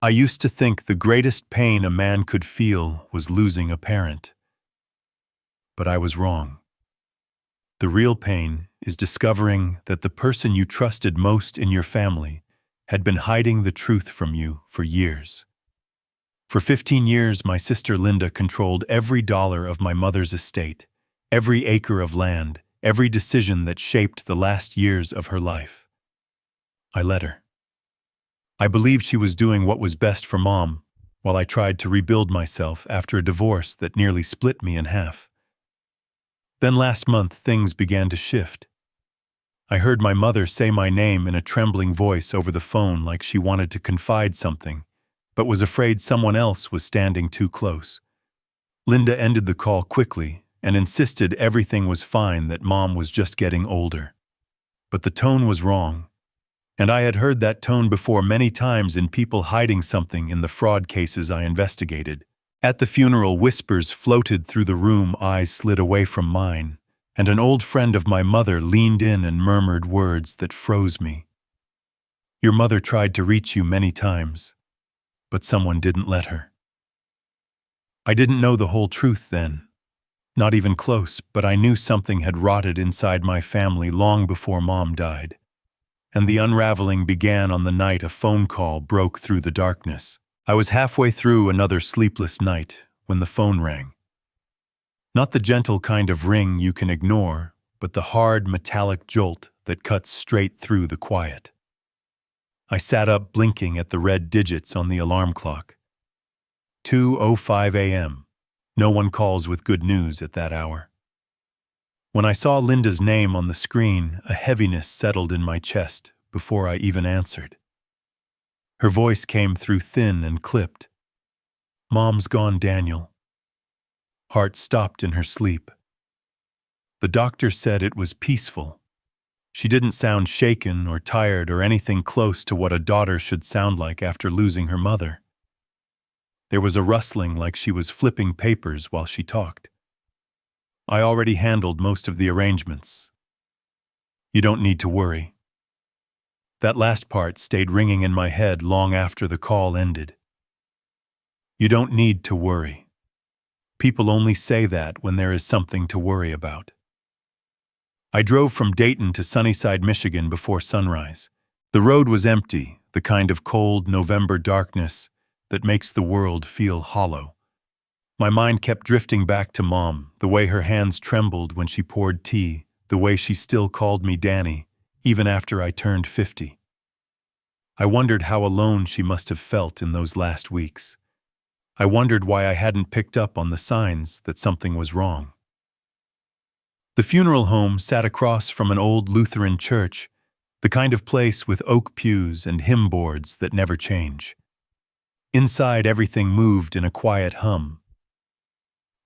I used to think the greatest pain a man could feel was losing a parent. But I was wrong. The real pain is discovering that the person you trusted most in your family had been hiding the truth from you for years. For 15 years, my sister Linda controlled every dollar of my mother's estate, every acre of land, every decision that shaped the last years of her life. I let her. I believed she was doing what was best for Mom, while I tried to rebuild myself after a divorce that nearly split me in half. Then last month, things began to shift. I heard my mother say my name in a trembling voice over the phone like she wanted to confide something, but was afraid someone else was standing too close. Linda ended the call quickly and insisted everything was fine, that Mom was just getting older. But the tone was wrong, and I had heard that tone before many times in people hiding something in the fraud cases I investigated. At the funeral, whispers floated through the room, eyes slid away from mine, and an old friend of my mother leaned in and murmured words that froze me. Your mother tried to reach you many times, but someone didn't let her. I didn't know the whole truth then, not even close, but I knew something had rotted inside my family long before Mom died. And the unraveling began on the night a phone call broke through the darkness. I was halfway through another sleepless night when the phone rang. Not the gentle kind of ring you can ignore, but the hard, metallic jolt that cuts straight through the quiet. I sat up, blinking at the red digits on the alarm clock. 2:05 a.m. No one calls with good news at that hour. When I saw Linda's name on the screen, a heaviness settled in my chest before I even answered. Her voice came through thin and clipped. Mom's gone, Daniel. Heart stopped in her sleep. The doctor said it was peaceful. She didn't sound shaken or tired or anything close to what a daughter should sound like after losing her mother. There was a rustling like she was flipping papers while she talked. I already handled most of the arrangements. You don't need to worry. That last part stayed ringing in my head long after the call ended. You don't need to worry. People only say that when there is something to worry about. I drove from Dayton to Sunnyside, Michigan before sunrise. The road was empty, the kind of cold November darkness that makes the world feel hollow. My mind kept drifting back to Mom, the way her hands trembled when she poured tea, the way she still called me Danny, even after I turned 50. I wondered how alone she must have felt in those last weeks. I wondered why I hadn't picked up on the signs that something was wrong. The funeral home sat across from an old Lutheran church, the kind of place with oak pews and hymn boards that never change. Inside, everything moved in a quiet hum.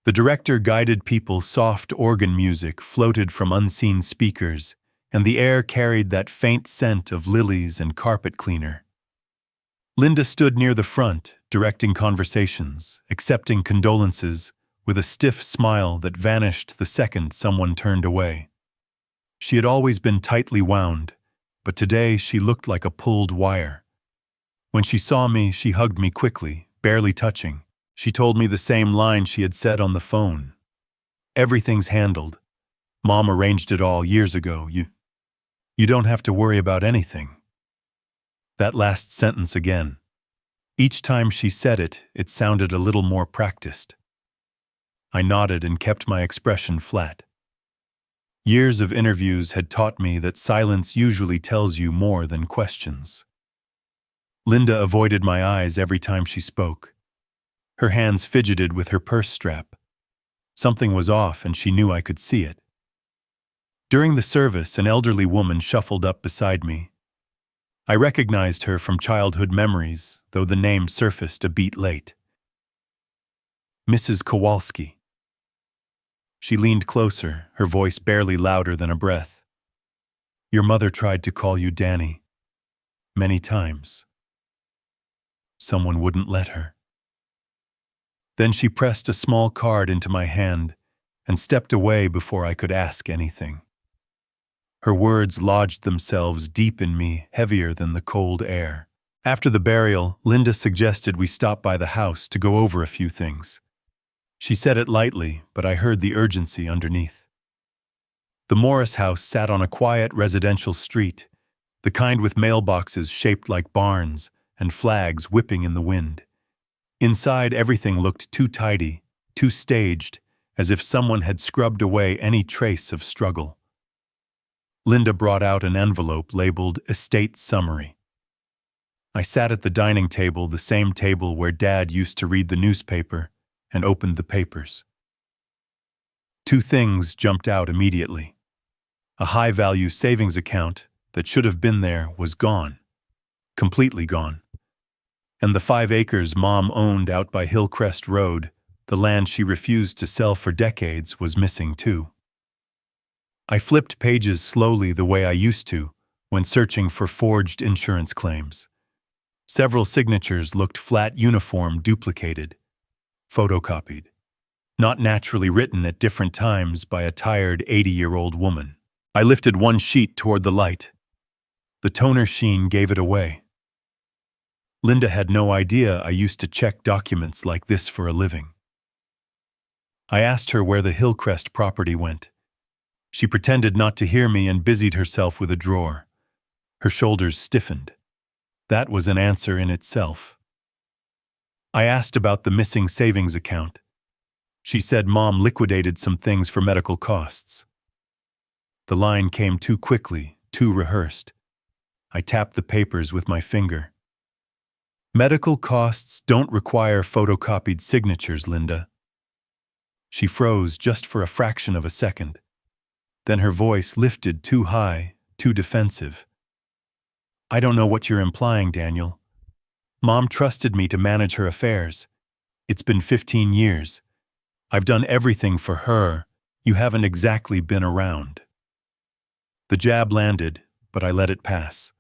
The director guided people, soft organ music floated from unseen speakers, and the air carried that faint scent of lilies and carpet cleaner. Linda stood near the front, directing conversations, accepting condolences, with a stiff smile that vanished the second someone turned away. She had always been tightly wound, but today she looked like a pulled wire. When she saw me, she hugged me quickly, barely touching. She told me the same line she had said on the phone. Everything's handled. Mom arranged it all years ago. You don't have to worry about anything. That last sentence again. Each time she said it, it sounded a little more practiced. I nodded and kept my expression flat. Years of interviews had taught me that silence usually tells you more than questions. Linda avoided my eyes every time she spoke. Her hands fidgeted with her purse strap. Something was off, and she knew I could see it. During the service, an elderly woman shuffled up beside me. I recognized her from childhood memories, though the name surfaced a beat late. Mrs. Kowalski. She leaned closer, her voice barely louder than a breath. Your mother tried to call you Danny. Many times. Someone wouldn't let her. Then she pressed a small card into my hand and stepped away before I could ask anything. Her words lodged themselves deep in me, heavier than the cold air. After the burial, Linda suggested we stop by the house to go over a few things. She said it lightly, but I heard the urgency underneath. The Morris house sat on a quiet residential street, the kind with mailboxes shaped like barns and flags whipping in the wind. Inside, everything looked too tidy, too staged, as if someone had scrubbed away any trace of struggle. Linda brought out an envelope labeled Estate Summary. I sat at the dining table, the same table where Dad used to read the newspaper, and opened the papers. Two things jumped out immediately. A high-value savings account that should have been there was gone, completely gone. And the 5 acres Mom owned out by Hillcrest Road, the land she refused to sell for decades, was missing too. I flipped pages slowly the way I used to when searching for forged insurance claims. Several signatures looked flat, uniform, duplicated, photocopied, not naturally written at different times by a tired 80-year-old woman. I lifted one sheet toward the light. The toner sheen gave it away. Linda had no idea I used to check documents like this for a living. I asked her where the Hillcrest property went. She pretended not to hear me and busied herself with a drawer. Her shoulders stiffened. That was an answer in itself. I asked about the missing savings account. She said Mom liquidated some things for medical costs. The line came too quickly, too rehearsed. I tapped the papers with my finger. Medical costs don't require photocopied signatures, Linda. She froze just for a fraction of a second. Then her voice lifted too high, too defensive. I don't know what you're implying, Daniel. Mom trusted me to manage her affairs. It's been 15 years. I've done everything for her. You haven't exactly been around. The jab landed, but I let it pass.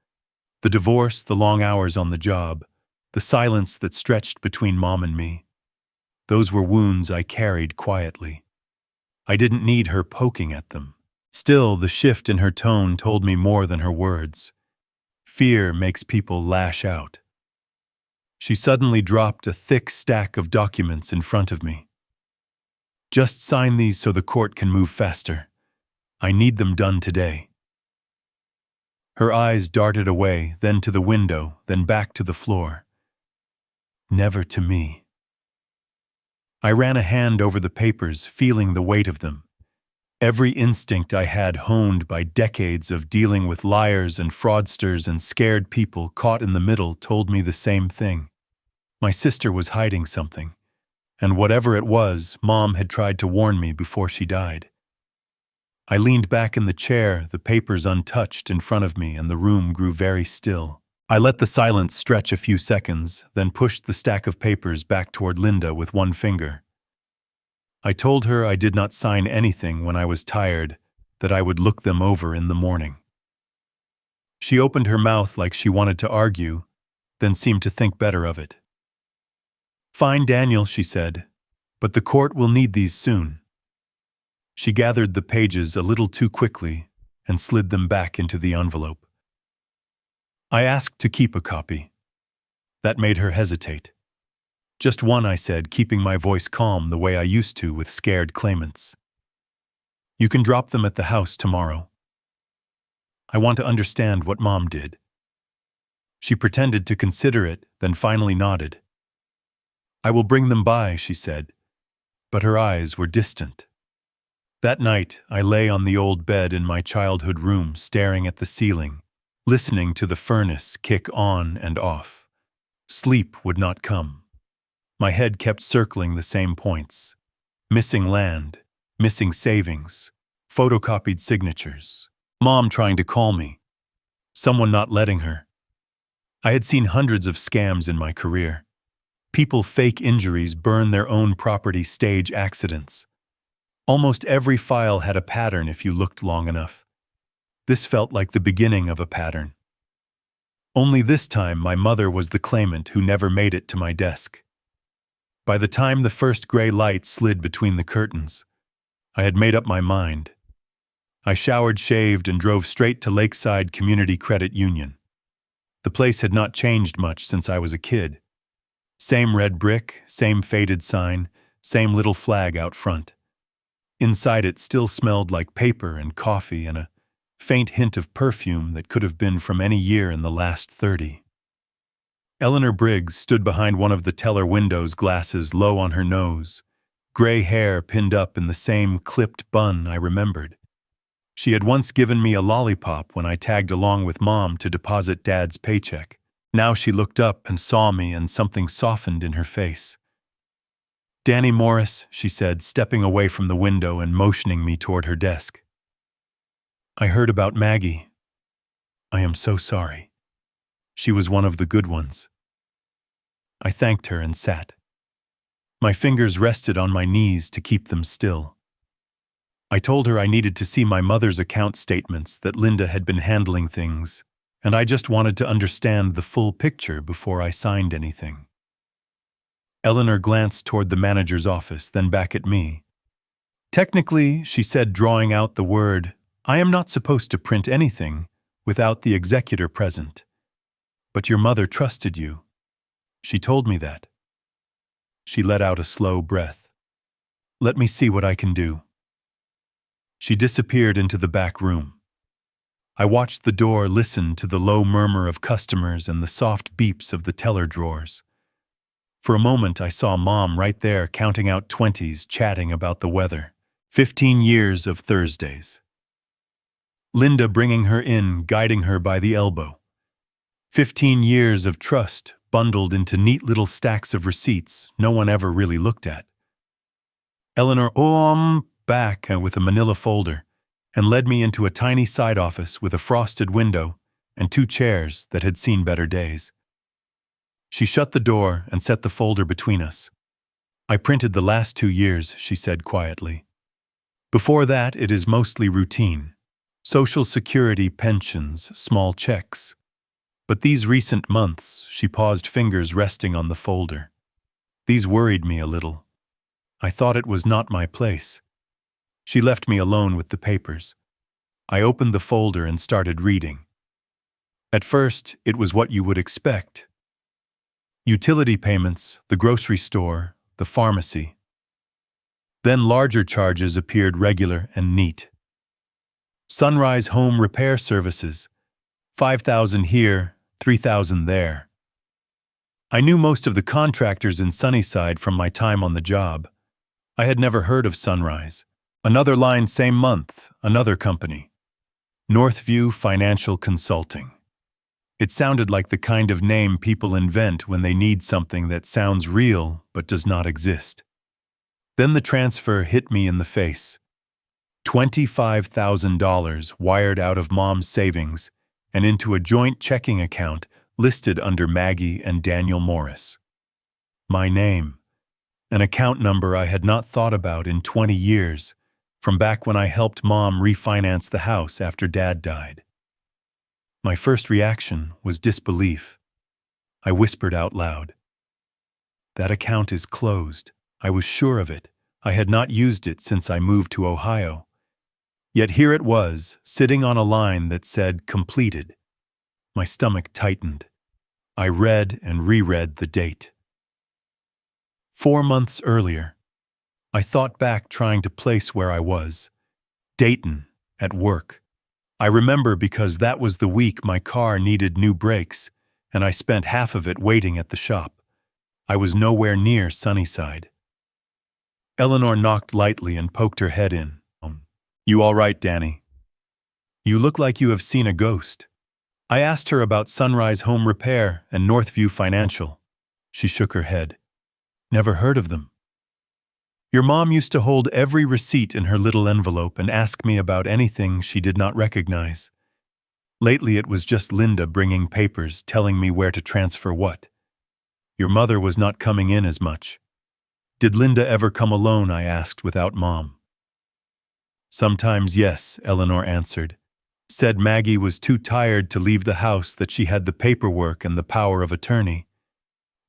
The divorce, the long hours on the job, the silence that stretched between Mom and me. Those were wounds I carried quietly. I didn't need her poking at them. Still, the shift in her tone told me more than her words. Fear makes people lash out. She suddenly dropped a thick stack of documents in front of me. Just sign these so the court can move faster. I need them done today. Her eyes darted away, then to the window, then back to the floor. Never to me. I ran a hand over the papers, feeling the weight of them. Every instinct I had honed by decades of dealing with liars and fraudsters and scared people caught in the middle told me the same thing. My sister was hiding something, and whatever it was, Mom had tried to warn me before she died. I leaned back in the chair, the papers untouched in front of me, and the room grew very still. I let the silence stretch a few seconds, then pushed the stack of papers back toward Linda with one finger. I told her I did not sign anything when I was tired, that I would look them over in the morning. She opened her mouth like she wanted to argue, then seemed to think better of it. Fine, Daniel, she said, but the court will need these soon. She gathered the pages a little too quickly and slid them back into the envelope. I asked to keep a copy. That made her hesitate. Just one, I said, keeping my voice calm the way I used to with scared claimants. You can drop them at the house tomorrow. I want to understand what Mom did. She pretended to consider it, then finally nodded. I will bring them by, she said, but her eyes were distant. That night, I lay on the old bed in my childhood room, staring at the ceiling, listening to the furnace kick on and off. Sleep would not come. My head kept circling the same points. Missing land, missing savings, photocopied signatures. Mom trying to call me. Someone not letting her. I had seen hundreds of scams in my career. People fake injuries, burn their own property, stage accidents. Almost every file had a pattern if you looked long enough. This felt like the beginning of a pattern. Only this time my mother was the claimant who never made it to my desk. By the time the first gray light slid between the curtains, I had made up my mind. I showered, shaved, and drove straight to Lakeside Community Credit Union. The place had not changed much since I was a kid. Same red brick, same faded sign, same little flag out front. Inside it still smelled like paper and coffee and a faint hint of perfume that could have been from any year in the last 30. Eleanor Briggs stood behind one of the teller windows, glasses low on her nose, gray hair pinned up in the same clipped bun I remembered. She had once given me a lollipop when I tagged along with Mom to deposit Dad's paycheck. Now she looked up and saw me, and something softened in her face. "Danny Morris," she said, stepping away from the window and motioning me toward her desk. "I heard about Maggie. I am so sorry. She was one of the good ones." I thanked her and sat. My fingers rested on my knees to keep them still. I told her I needed to see my mother's account statements, that Linda had been handling things, and I just wanted to understand the full picture before I signed anything. Eleanor glanced toward the manager's office, then back at me. "Technically," she said, drawing out the word, "I am not supposed to print anything without the executor present. But your mother trusted you. She told me that." She let out a slow breath. "Let me see what I can do." She disappeared into the back room. I watched the door, listened to the low murmur of customers and the soft beeps of the teller drawers. For a moment I saw Mom right there counting out 20s, chatting about the weather. 15 years of Thursdays. Linda bringing her in, guiding her by the elbow. 15 years of trust bundled into neat little stacks of receipts no one ever really looked at. Eleanor back with a manila folder and led me into a tiny side office with a frosted window and 2 chairs that had seen better days. She shut the door and set the folder between us. "I printed the last 2 years," she said quietly. "Before that, it is mostly routine. Social Security, pensions, small checks. But these recent months," she paused, fingers resting on the folder. "These worried me a little. I thought it was not my place." She left me alone with the papers. I opened the folder and started reading. At first, it was what you would expect. Utility payments, the grocery store, the pharmacy. Then larger charges appeared, regular and neat. Sunrise Home Repair Services, $5,000 here, $3,000 there. I knew most of the contractors in Sunnyside from my time on the job. I had never heard of Sunrise. Another line same month, another company. Northview Financial Consulting. It sounded like the kind of name people invent when they need something that sounds real but does not exist. Then the transfer hit me in the face. $25,000 wired out of Mom's savings and into a joint checking account listed under Maggie and Daniel Morris. My name, an account number I had not thought about in 20 years, from back when I helped Mom refinance the house after Dad died. My first reaction was disbelief. I whispered out loud, "That account is closed. I was sure of it. I had not used it since I moved to Ohio. Yet here it was, sitting on a line that said completed." My stomach tightened. I read and reread the date. 4 months earlier. I thought back, trying to place where I was. Dayton, at work. I remember because that was the week my car needed new brakes, and I spent half of it waiting at the shop. I was nowhere near Sunnyside. Eleanor knocked lightly and poked her head in. "You all right, Danny? You look like you have seen a ghost." I asked her about Sunrise Home Repair and Northview Financial. She shook her head. "Never heard of them." "Your mom used to hold every receipt in her little envelope and ask me about anything she did not recognize. Lately it was just Linda bringing papers, telling me where to transfer what. Your mother was not coming in as much." "Did Linda ever come alone?" I asked, without Mom. "Sometimes, yes," Eleanor answered. "Said Maggie was too tired to leave the house, that she had the paperwork and the power of attorney."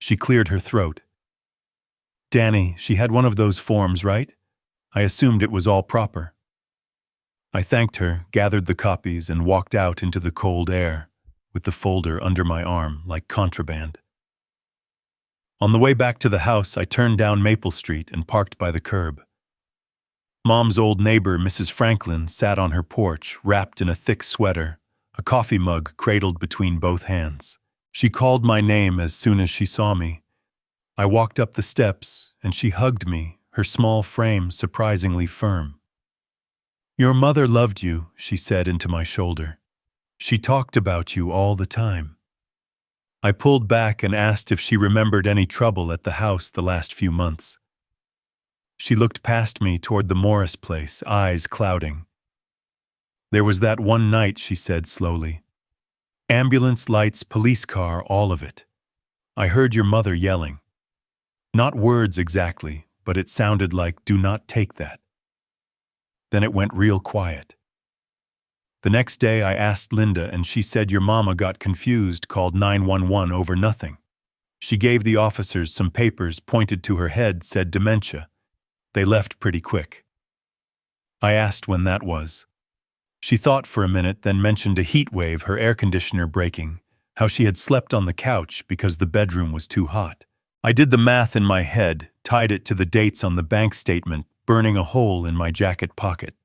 She cleared her throat. "Danny, she had one of those forms, right? I assumed it was all proper." I thanked her, gathered the copies, and walked out into the cold air. with the folder under my arm like contraband. On the way back to the house, I turned down Maple Street and parked by the curb. Mom's old neighbor, Mrs. Franklin, sat on her porch, wrapped in a thick sweater, a coffee mug cradled between both hands. She called my name as soon as she saw me. I walked up the steps, and she hugged me, her small frame surprisingly firm. "Your mother loved you," she said into my shoulder. "She talked about you all the time." I pulled back and asked if she remembered any trouble at the house the last few months. She looked past me toward the Morris place, eyes clouding. "There was that one night," she said slowly. "Ambulance, lights, police car, all of it. I heard your mother yelling. Not words exactly, but it sounded like, 'Do not take that.' Then it went real quiet. The next day I asked Linda and she said your mama got confused, called 911 over nothing. She gave the officers some papers, pointed to her head, said dementia. They left pretty quick." I asked when that was. She thought for a minute, then mentioned a heat wave, her air conditioner breaking, how she had slept on the couch because the bedroom was too hot. I did the math in my head, tied it to the dates on the bank statement, burning a hole in my jacket pocket.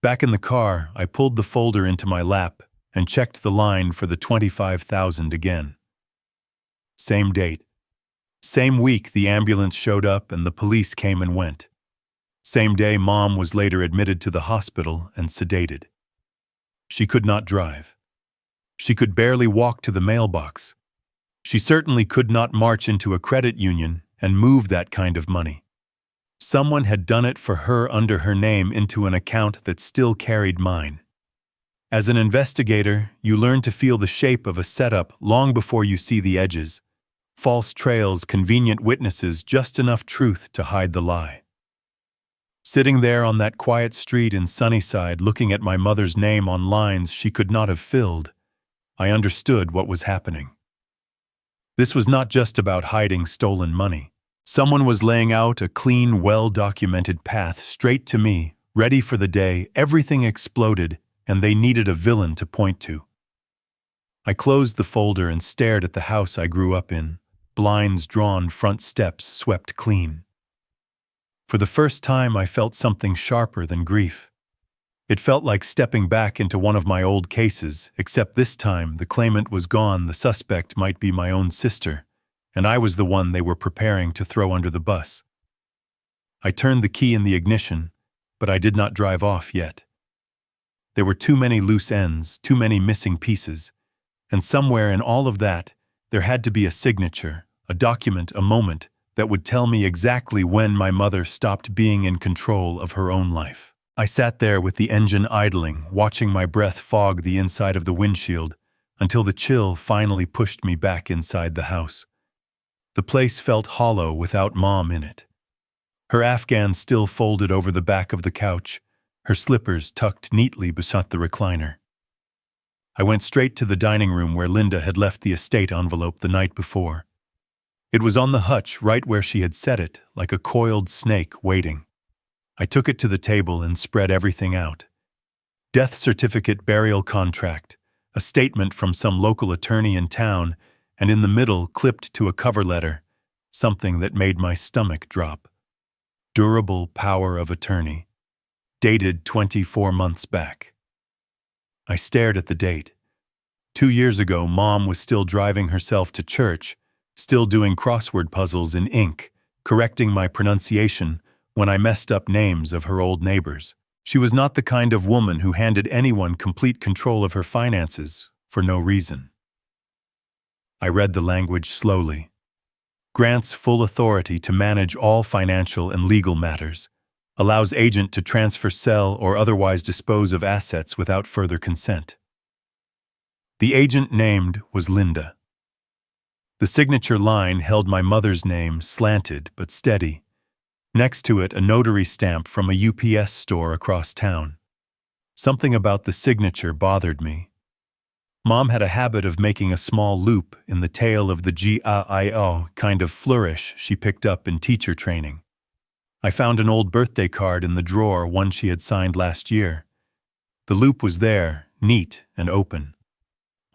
Back in the car, I pulled the folder into my lap and checked the line for the $25,000 again. Same date. Same week the ambulance showed up and the police came and went. Same day Mom was later admitted to the hospital and sedated. She could not drive. She could barely walk to the mailbox. She certainly could not march into a credit union and move that kind of money. Someone had done it for her under her name into an account that still carried mine. As an investigator, you learn to feel the shape of a setup long before you see the edges. False trails, convenient witnesses, just enough truth to hide the lie. Sitting there on that quiet street in Sunnyside, looking at my mother's name on lines she could not have filled, I understood what was happening. This was not just about hiding stolen money. Someone was laying out a clean, well-documented path straight to me, ready for the day everything exploded and they needed a villain to point to. I closed the folder and stared at the house I grew up in, blinds drawn, front steps swept clean. For the first time I felt something sharper than grief. It felt like stepping back into one of my old cases, except this time the claimant was gone, the suspect might be my own sister, and I was the one they were preparing to throw under the bus. I turned the key in the ignition, but I did not drive off yet. There were too many loose ends, too many missing pieces, and somewhere in all of that, there had to be a signature, a document, a moment that would tell me exactly when my mother stopped being in control of her own life. I sat there with the engine idling, watching my breath fog the inside of the windshield, until the chill finally pushed me back inside the house. The place felt hollow without Mom in it. Her Afghan still folded over the back of the couch, her slippers tucked neatly beside the recliner. I went straight to the dining room where Linda had left the estate envelope the night before. It was on the hutch right where she had set it, like a coiled snake waiting. I took it to the table and spread everything out. Death certificate, burial contract, a statement from some local attorney in town, and in the middle, clipped to a cover letter, something that made my stomach drop. Durable power of attorney. Dated 24 months back. I stared at the date. 2 years ago, Mom was still driving herself to church, still doing crossword puzzles in ink, correcting my pronunciation when I messed up names of her old neighbors. She was not the kind of woman who handed anyone complete control of her finances for no reason. I read the language slowly. Grants full authority to manage all financial and legal matters. Allows agent to transfer, sell, or otherwise dispose of assets without further consent. The agent named was Linda. The signature line held my mother's name, slanted but steady. Next to it, a notary stamp from a UPS store across town. Something about the signature bothered me. Mom had a habit of making a small loop in the tail of the GIO kind of flourish she picked up in teacher training. I found an old birthday card in the drawer, one she had signed last year. The loop was there, neat and open.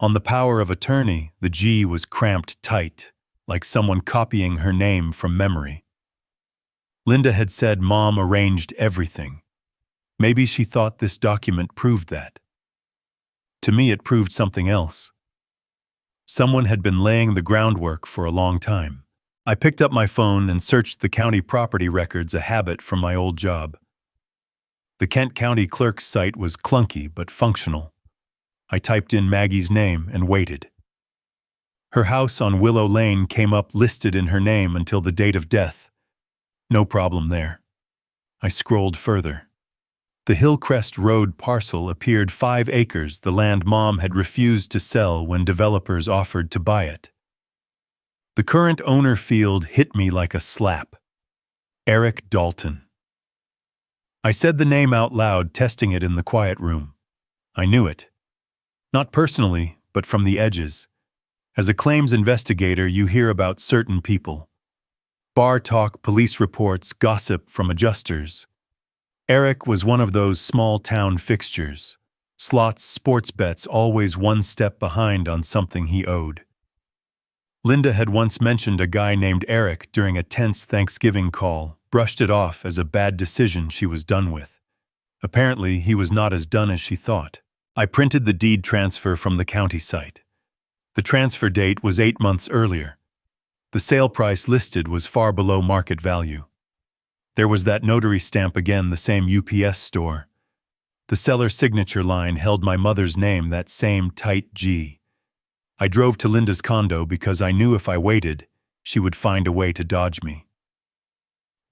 On the power of attorney, the G was cramped tight, like someone copying her name from memory. Linda had said Mom arranged everything. Maybe she thought this document proved that. To me, it proved something else. Someone had been laying the groundwork for a long time. I picked up my phone and searched the county property records, a habit from my old job. The Kent County Clerk's site was clunky but functional. I typed in Maggie's name and waited. Her house on Willow Lane came up listed in her name until the date of death. No problem there. I scrolled further. The Hillcrest Road parcel appeared 5 acres, the land Mom had refused to sell when developers offered to buy it. The current owner field hit me like a slap. Eric Dalton. I said the name out loud, testing it in the quiet room. I knew it. Not personally, but from the edges. As a claims investigator, you hear about certain people. Bar talk, police reports, gossip from adjusters. Eric was one of those small-town fixtures. Slots, sports bets, always one step behind on something he owed. Linda had once mentioned a guy named Eric during a tense Thanksgiving call, brushed it off as a bad decision she was done with. Apparently, he was not as done as she thought. I printed the deed transfer from the county site. The transfer date was 8 months earlier. The sale price listed was far below market value. There was that notary stamp again, the same UPS store. The seller's signature line held my mother's name, that same tight G. I drove to Linda's condo because I knew if I waited, she would find a way to dodge me.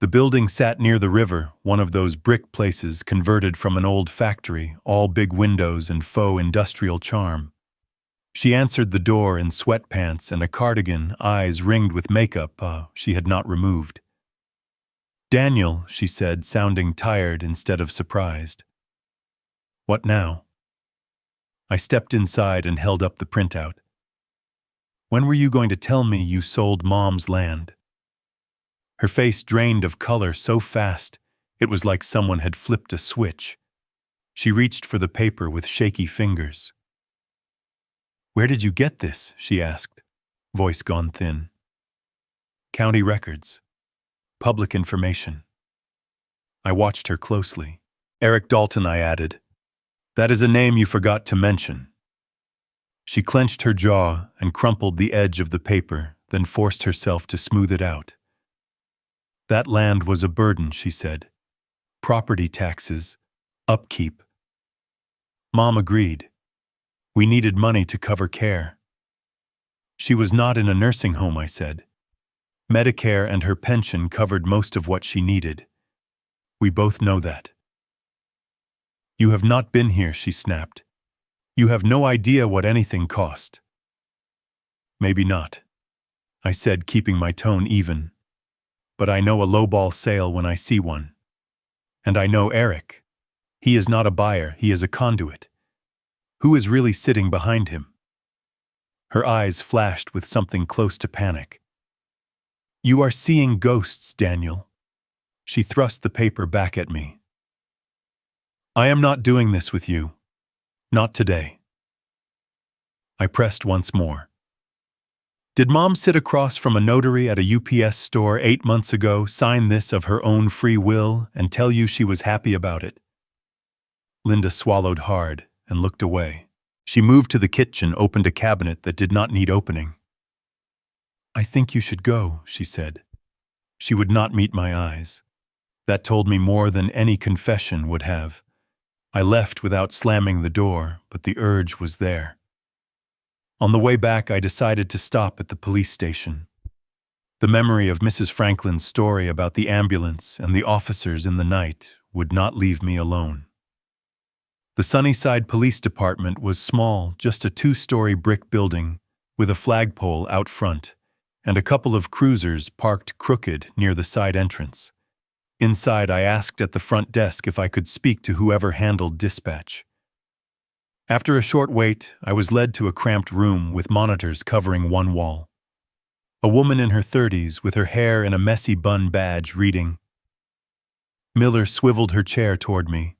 The building sat near the river, one of those brick places converted from an old factory, all big windows and faux industrial charm. She answered the door in sweatpants and a cardigan, eyes ringed with makeup she had not removed. "Daniel," she said, sounding tired instead of surprised. "What now?" I stepped inside and held up the printout. "When were you going to tell me you sold Mom's land?" Her face drained of color so fast, it was like someone had flipped a switch. She reached for the paper with shaky fingers. "Where did you get this?" she asked, voice gone thin. "County records. Public information." I watched her closely. "Eric Dalton," I added. "That is a name you forgot to mention." She clenched her jaw and crumpled the edge of the paper, then forced herself to smooth it out. "That land was a burden," she said. "Property taxes, upkeep." Mom agreed. We needed money to cover care. She was not in a nursing home, I said. Medicare and her pension covered most of what she needed. We both know that. "You have not been here," she snapped. "You have no idea what anything cost." "Maybe not," I said, keeping my tone even. "But I know a lowball sale when I see one. And I know Eric. He is not a buyer, he is a conduit. Who is really sitting behind him?" Her eyes flashed with something close to panic. "You are seeing ghosts, Daniel." She thrust the paper back at me. "I am not doing this with you. Not today." I pressed once more. "Did Mom sit across from a notary at a UPS store 8 months ago, sign this of her own free will, and tell you she was happy about it?" Linda swallowed hard and looked away. She moved to the kitchen, opened a cabinet that did not need opening. "I think you should go," she said. She would not meet my eyes. That told me more than any confession would have. I left without slamming the door, but the urge was there. On the way back, I decided to stop at the police station. The memory of Mrs. Franklin's story about the ambulance and the officers in the night would not leave me alone. The Sunnyside Police Department was small, just a 2-story brick building with a flagpole out front and a couple of cruisers parked crooked near the side entrance. Inside, I asked at the front desk if I could speak to whoever handled dispatch. After a short wait, I was led to a cramped room with monitors covering one wall. A woman in her 30s with her hair in a messy bun badge reading. Miller swiveled her chair toward me.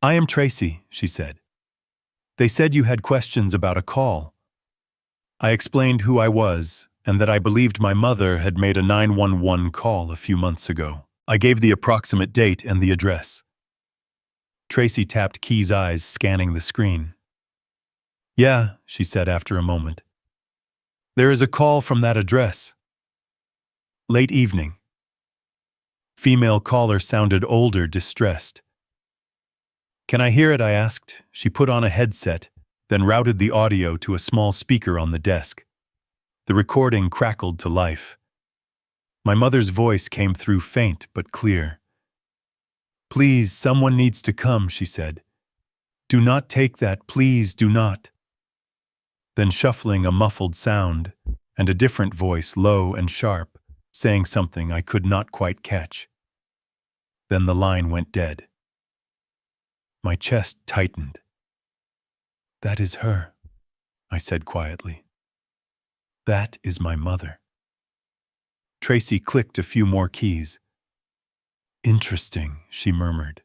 "I am Tracy," she said. They said you had questions about a call. I explained who I was and that I believed my mother had made a 911 call a few months ago. I gave the approximate date and the address. Tracy tapped Key's eyes, scanning the screen. Yeah, she said after a moment. There is a call from that address. Late evening. Female caller sounded older, distressed. Can I hear it? I asked. She put on a headset, then routed the audio to a small speaker on the desk. The recording crackled to life. My mother's voice came through faint but clear. Please, someone needs to come, she said. Do not take that, please do not. Then shuffling a muffled sound, and a different voice, low and sharp, saying something I could not quite catch. Then the line went dead. My chest tightened. That is her, I said quietly. That is my mother. Tracy clicked a few more keys. Interesting, she murmured.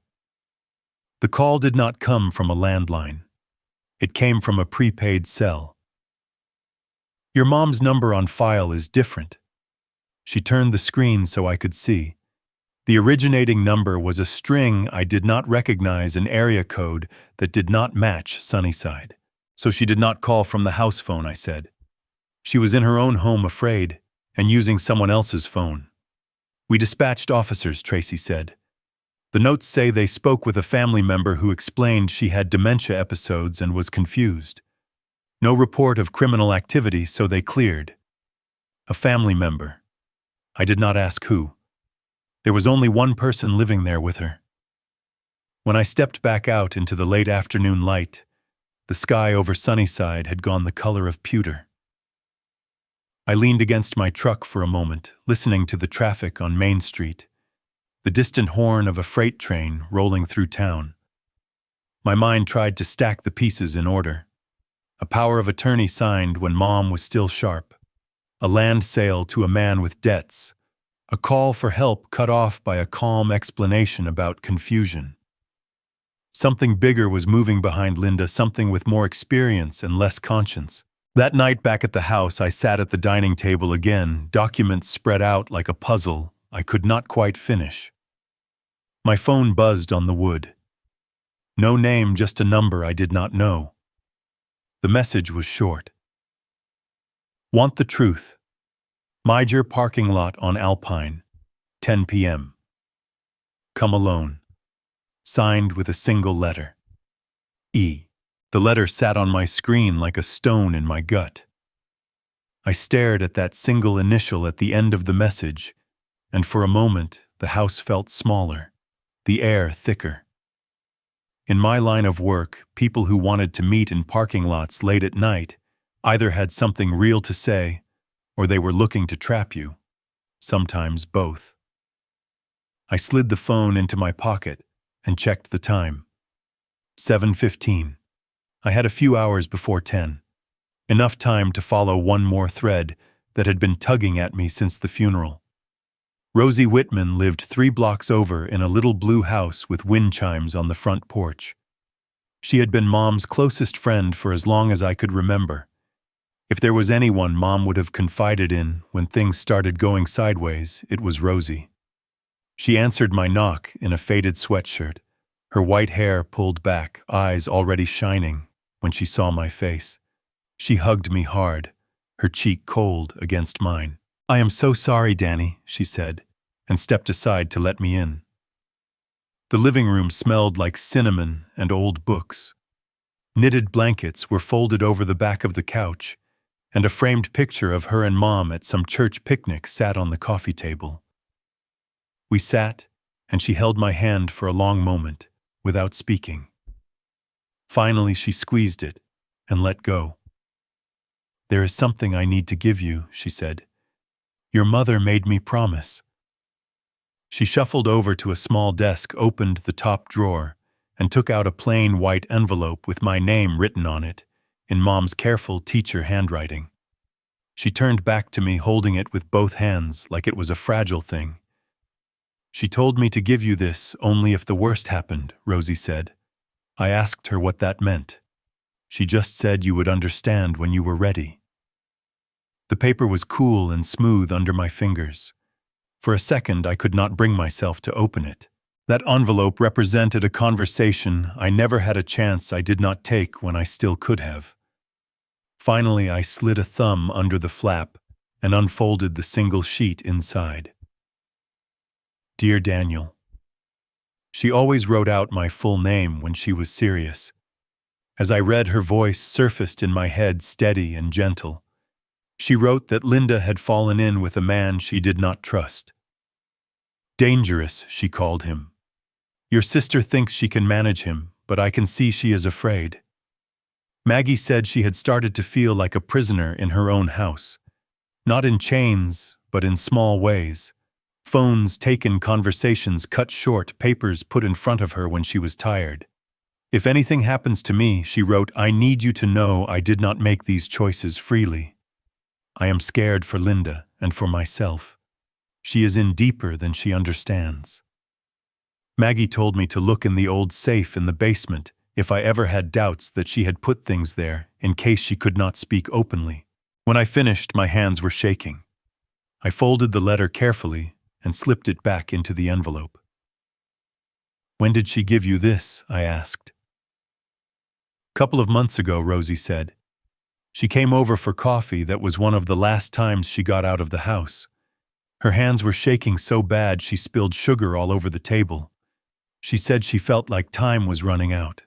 The call did not come from a landline. It came from a prepaid cell. Your mom's number on file is different. She turned the screen so I could see. The originating number was a string I did not recognize, an area code that did not match Sunnyside. So she did not call from the house phone, I said. She was in her own home, afraid, and using someone else's phone. We dispatched officers, Tracy said. The notes say they spoke with a family member who explained she had dementia episodes and was confused. No report of criminal activity, so they cleared. A family member. I did not ask who. There was only one person living there with her. When I stepped back out into the late afternoon light, the sky over Sunnyside had gone the color of pewter. I leaned against my truck for a moment, listening to the traffic on Main Street, the distant horn of a freight train rolling through town. My mind tried to stack the pieces in order. A power of attorney signed when Mom was still sharp. A land sale to a man with debts. A call for help cut off by a calm explanation about confusion. Something bigger was moving behind Linda, something with more experience and less conscience. That night back at the house, I sat at the dining table again, documents spread out like a puzzle I could not quite finish. My phone buzzed on the wood. No name, just a number I did not know. The message was short. Want the truth. Major parking lot on Alpine, 10 p.m. Come alone. Signed with a single letter. E. The letter sat on my screen like a stone in my gut. I stared at that single initial at the end of the message, and for a moment the house felt smaller, the air thicker. In my line of work, people who wanted to meet in parking lots late at night either had something real to say, or they were looking to trap you, sometimes both. I slid the phone into my pocket and checked the time. 7:15. I had a few hours before 10. Enough time to follow one more thread that had been tugging at me since the funeral. Rosie Whitman lived 3 blocks over in a little blue house with wind chimes on the front porch. She had been Mom's closest friend for as long as I could remember. If there was anyone Mom would have confided in when things started going sideways, it was Rosie. She answered my knock in a faded sweatshirt, her white hair pulled back, eyes already shining when she saw my face. She hugged me hard, her cheek cold against mine. I am so sorry, Danny, she said, and stepped aside to let me in. The living room smelled like cinnamon and old books. Knitted blankets were folded over the back of the couch, and a framed picture of her and Mom at some church picnic sat on the coffee table. We sat, and she held my hand for a long moment, without speaking. Finally, she squeezed it and let go. There is something I need to give you, she said. Your mother made me promise. She shuffled over to a small desk, opened the top drawer, and took out a plain white envelope with my name written on it, in Mom's careful teacher handwriting. She turned back to me, holding it with both hands like it was a fragile thing. She told me to give you this only if the worst happened, Rosie said. I asked her what that meant. She just said you would understand when you were ready." The paper was cool and smooth under my fingers. For a second, I could not bring myself to open it. That envelope represented a conversation I never had a chance I did not take when I still could have. Finally, I slid a thumb under the flap and unfolded the single sheet inside. "Dear Daniel." She always wrote out my full name when she was serious. As I read, her voice surfaced in my head, steady and gentle. She wrote that Linda had fallen in with a man she did not trust. "Dangerous," she called him. "Your sister thinks she can manage him, but I can see she is afraid." Maggie said she had started to feel like a prisoner in her own house. Not in chains, but in small ways. Phones taken, conversations cut short, papers put in front of her when she was tired. "If anything happens to me," she wrote, "I need you to know I did not make these choices freely. I am scared for Linda and for myself. She is in deeper than she understands." Maggie told me to look in the old safe in the basement if I ever had doubts that she had put things there in case she could not speak openly. When I finished, my hands were shaking. I folded the letter carefully and slipped it back into the envelope. "When did she give you this?" I asked. "Couple of months ago," Rosie said. "She came over for coffee. That was one of the last times she got out of the house. Her hands were shaking so bad she spilled sugar all over the table. She said she felt like time was running out.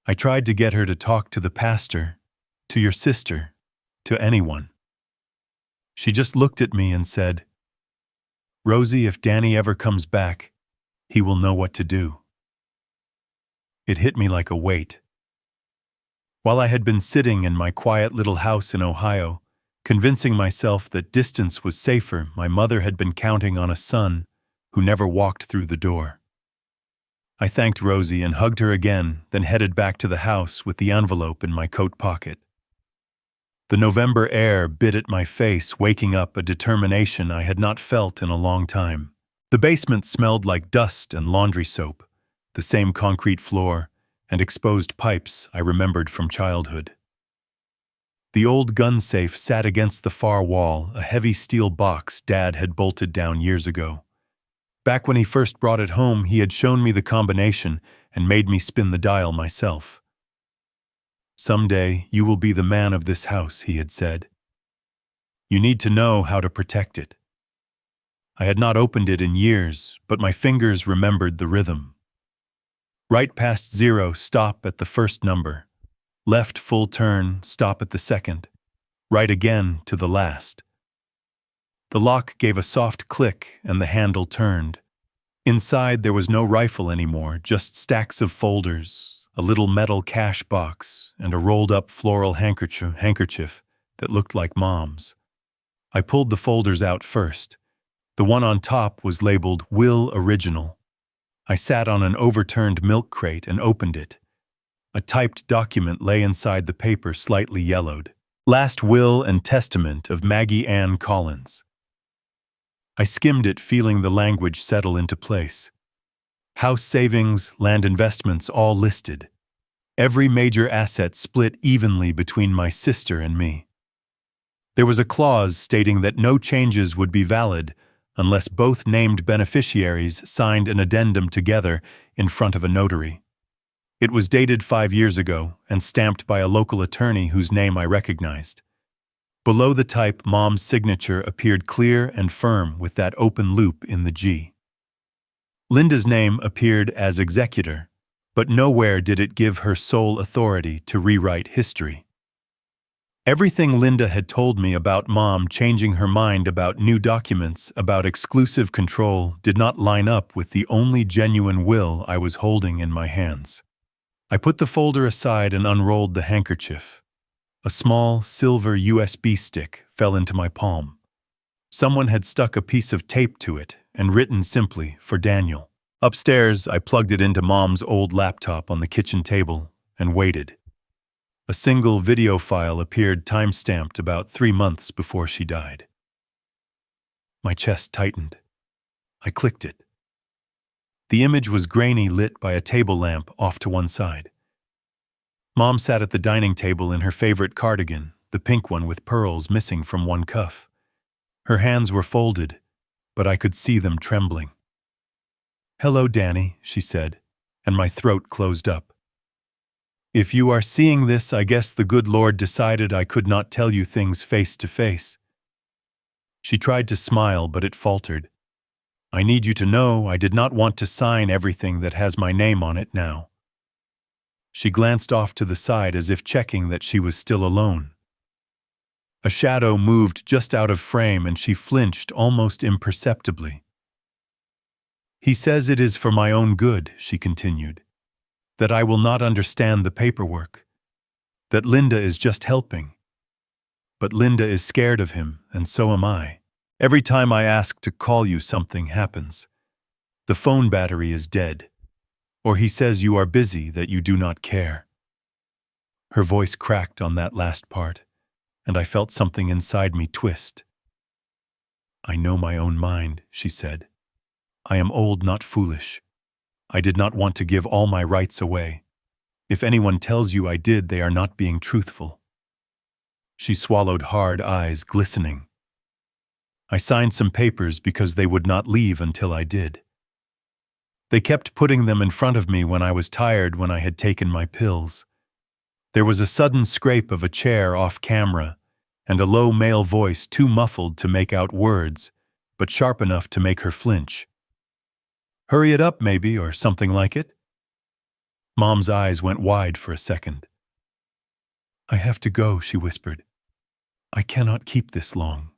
I tried to get her to talk to the pastor, to your sister, to anyone. She just looked at me and said, 'Rosie, if Danny ever comes back, he will know what to do.'" It hit me like a weight. While I had been sitting in my quiet little house in Ohio, convincing myself that distance was safer, my mother had been counting on a son who never walked through the door. I thanked Rosie and hugged her again, then headed back to the house with the envelope in my coat pocket. The November air bit at my face, waking up a determination I had not felt in a long time. The basement smelled like dust and laundry soap, the same concrete floor and exposed pipes I remembered from childhood. The old gun safe sat against the far wall, a heavy steel box Dad had bolted down years ago. Back when he first brought it home, he had shown me the combination and made me spin the dial myself. "Someday you will be the man of this house," he had said. "You need to know how to protect it." I had not opened it in years, but my fingers remembered the rhythm. Right past 0, stop at the first number. Left full turn, stop at the second. Right again to the last. The lock gave a soft click and the handle turned. Inside there was no rifle anymore, just stacks of folders, a little metal cash box, and a rolled-up floral handkerchief that looked like Mom's. I pulled the folders out first. The one on top was labeled Will Original. I sat on an overturned milk crate and opened it. A typed document lay inside the paper, slightly yellowed. Last Will and Testament of Maggie Ann Collins. I skimmed it, feeling the language settle into place. House savings, land investments, all listed. Every major asset split evenly between my sister and me. There was a clause stating that no changes would be valid unless both named beneficiaries signed an addendum together in front of a notary. It was dated 5 years ago and stamped by a local attorney whose name I recognized. Below the type, Mom's signature appeared clear and firm with that open loop in the G. Linda's name appeared as executor, but nowhere did it give her sole authority to rewrite history. Everything Linda had told me about Mom changing her mind about new documents, about exclusive control, did not line up with the only genuine will I was holding in my hands. I put the folder aside and unrolled the handkerchief. A small, silver USB stick fell into my palm. Someone had stuck a piece of tape to it and written simply, "For Daniel." Upstairs, I plugged it into Mom's old laptop on the kitchen table and waited. A single video file appeared, time-stamped about 3 months before she died. My chest tightened. I clicked it. The image was grainy, lit by a table lamp off to one side. Mom sat at the dining table in her favorite cardigan, the pink one with pearls missing from one cuff. Her hands were folded, but I could see them trembling. "Hello, Danny," she said, and my throat closed up. "If you are seeing this, I guess the good Lord decided I could not tell you things face to face." She tried to smile, but it faltered. "I need you to know I did not want to sign everything that has my name on it now." She glanced off to the side as if checking that she was still alone. A shadow moved just out of frame and she flinched almost imperceptibly. "He says it is for my own good," she continued, "that I will not understand the paperwork, that Linda is just helping. But Linda is scared of him, and so am I. Every time I ask to call you, something happens. The phone battery is dead, or he says you are busy, that you do not care." Her voice cracked on that last part, and I felt something inside me twist. "I know my own mind," she said. "I am old, not foolish. I did not want to give all my rights away. If anyone tells you I did, they are not being truthful." She swallowed hard, eyes glistening. "I signed some papers because they would not leave until I did. They kept putting them in front of me when I was tired, when I had taken my pills." There was a sudden scrape of a chair off camera, and a low male voice too muffled to make out words, but sharp enough to make her flinch. "Hurry it up, maybe, or something like it?" Mom's eyes went wide for a second. "I have to go," she whispered. "I cannot keep this long."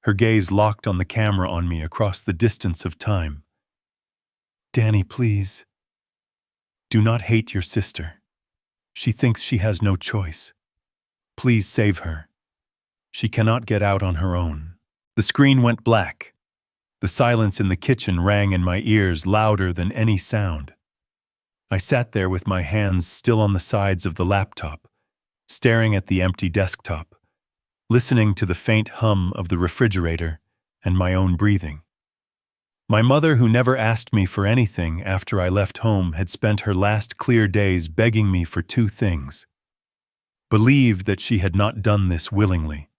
Her gaze locked on the camera on me across the distance of time. "Danny, please. Do not hate your sister. She thinks she has no choice. Please save her. She cannot get out on her own." The screen went black. The silence in the kitchen rang in my ears louder than any sound. I sat there with my hands still on the sides of the laptop, staring at the empty desktop, listening to the faint hum of the refrigerator and my own breathing. My mother, who never asked me for anything after I left home, had spent her last clear days begging me for two things. Believe that she had not done this willingly,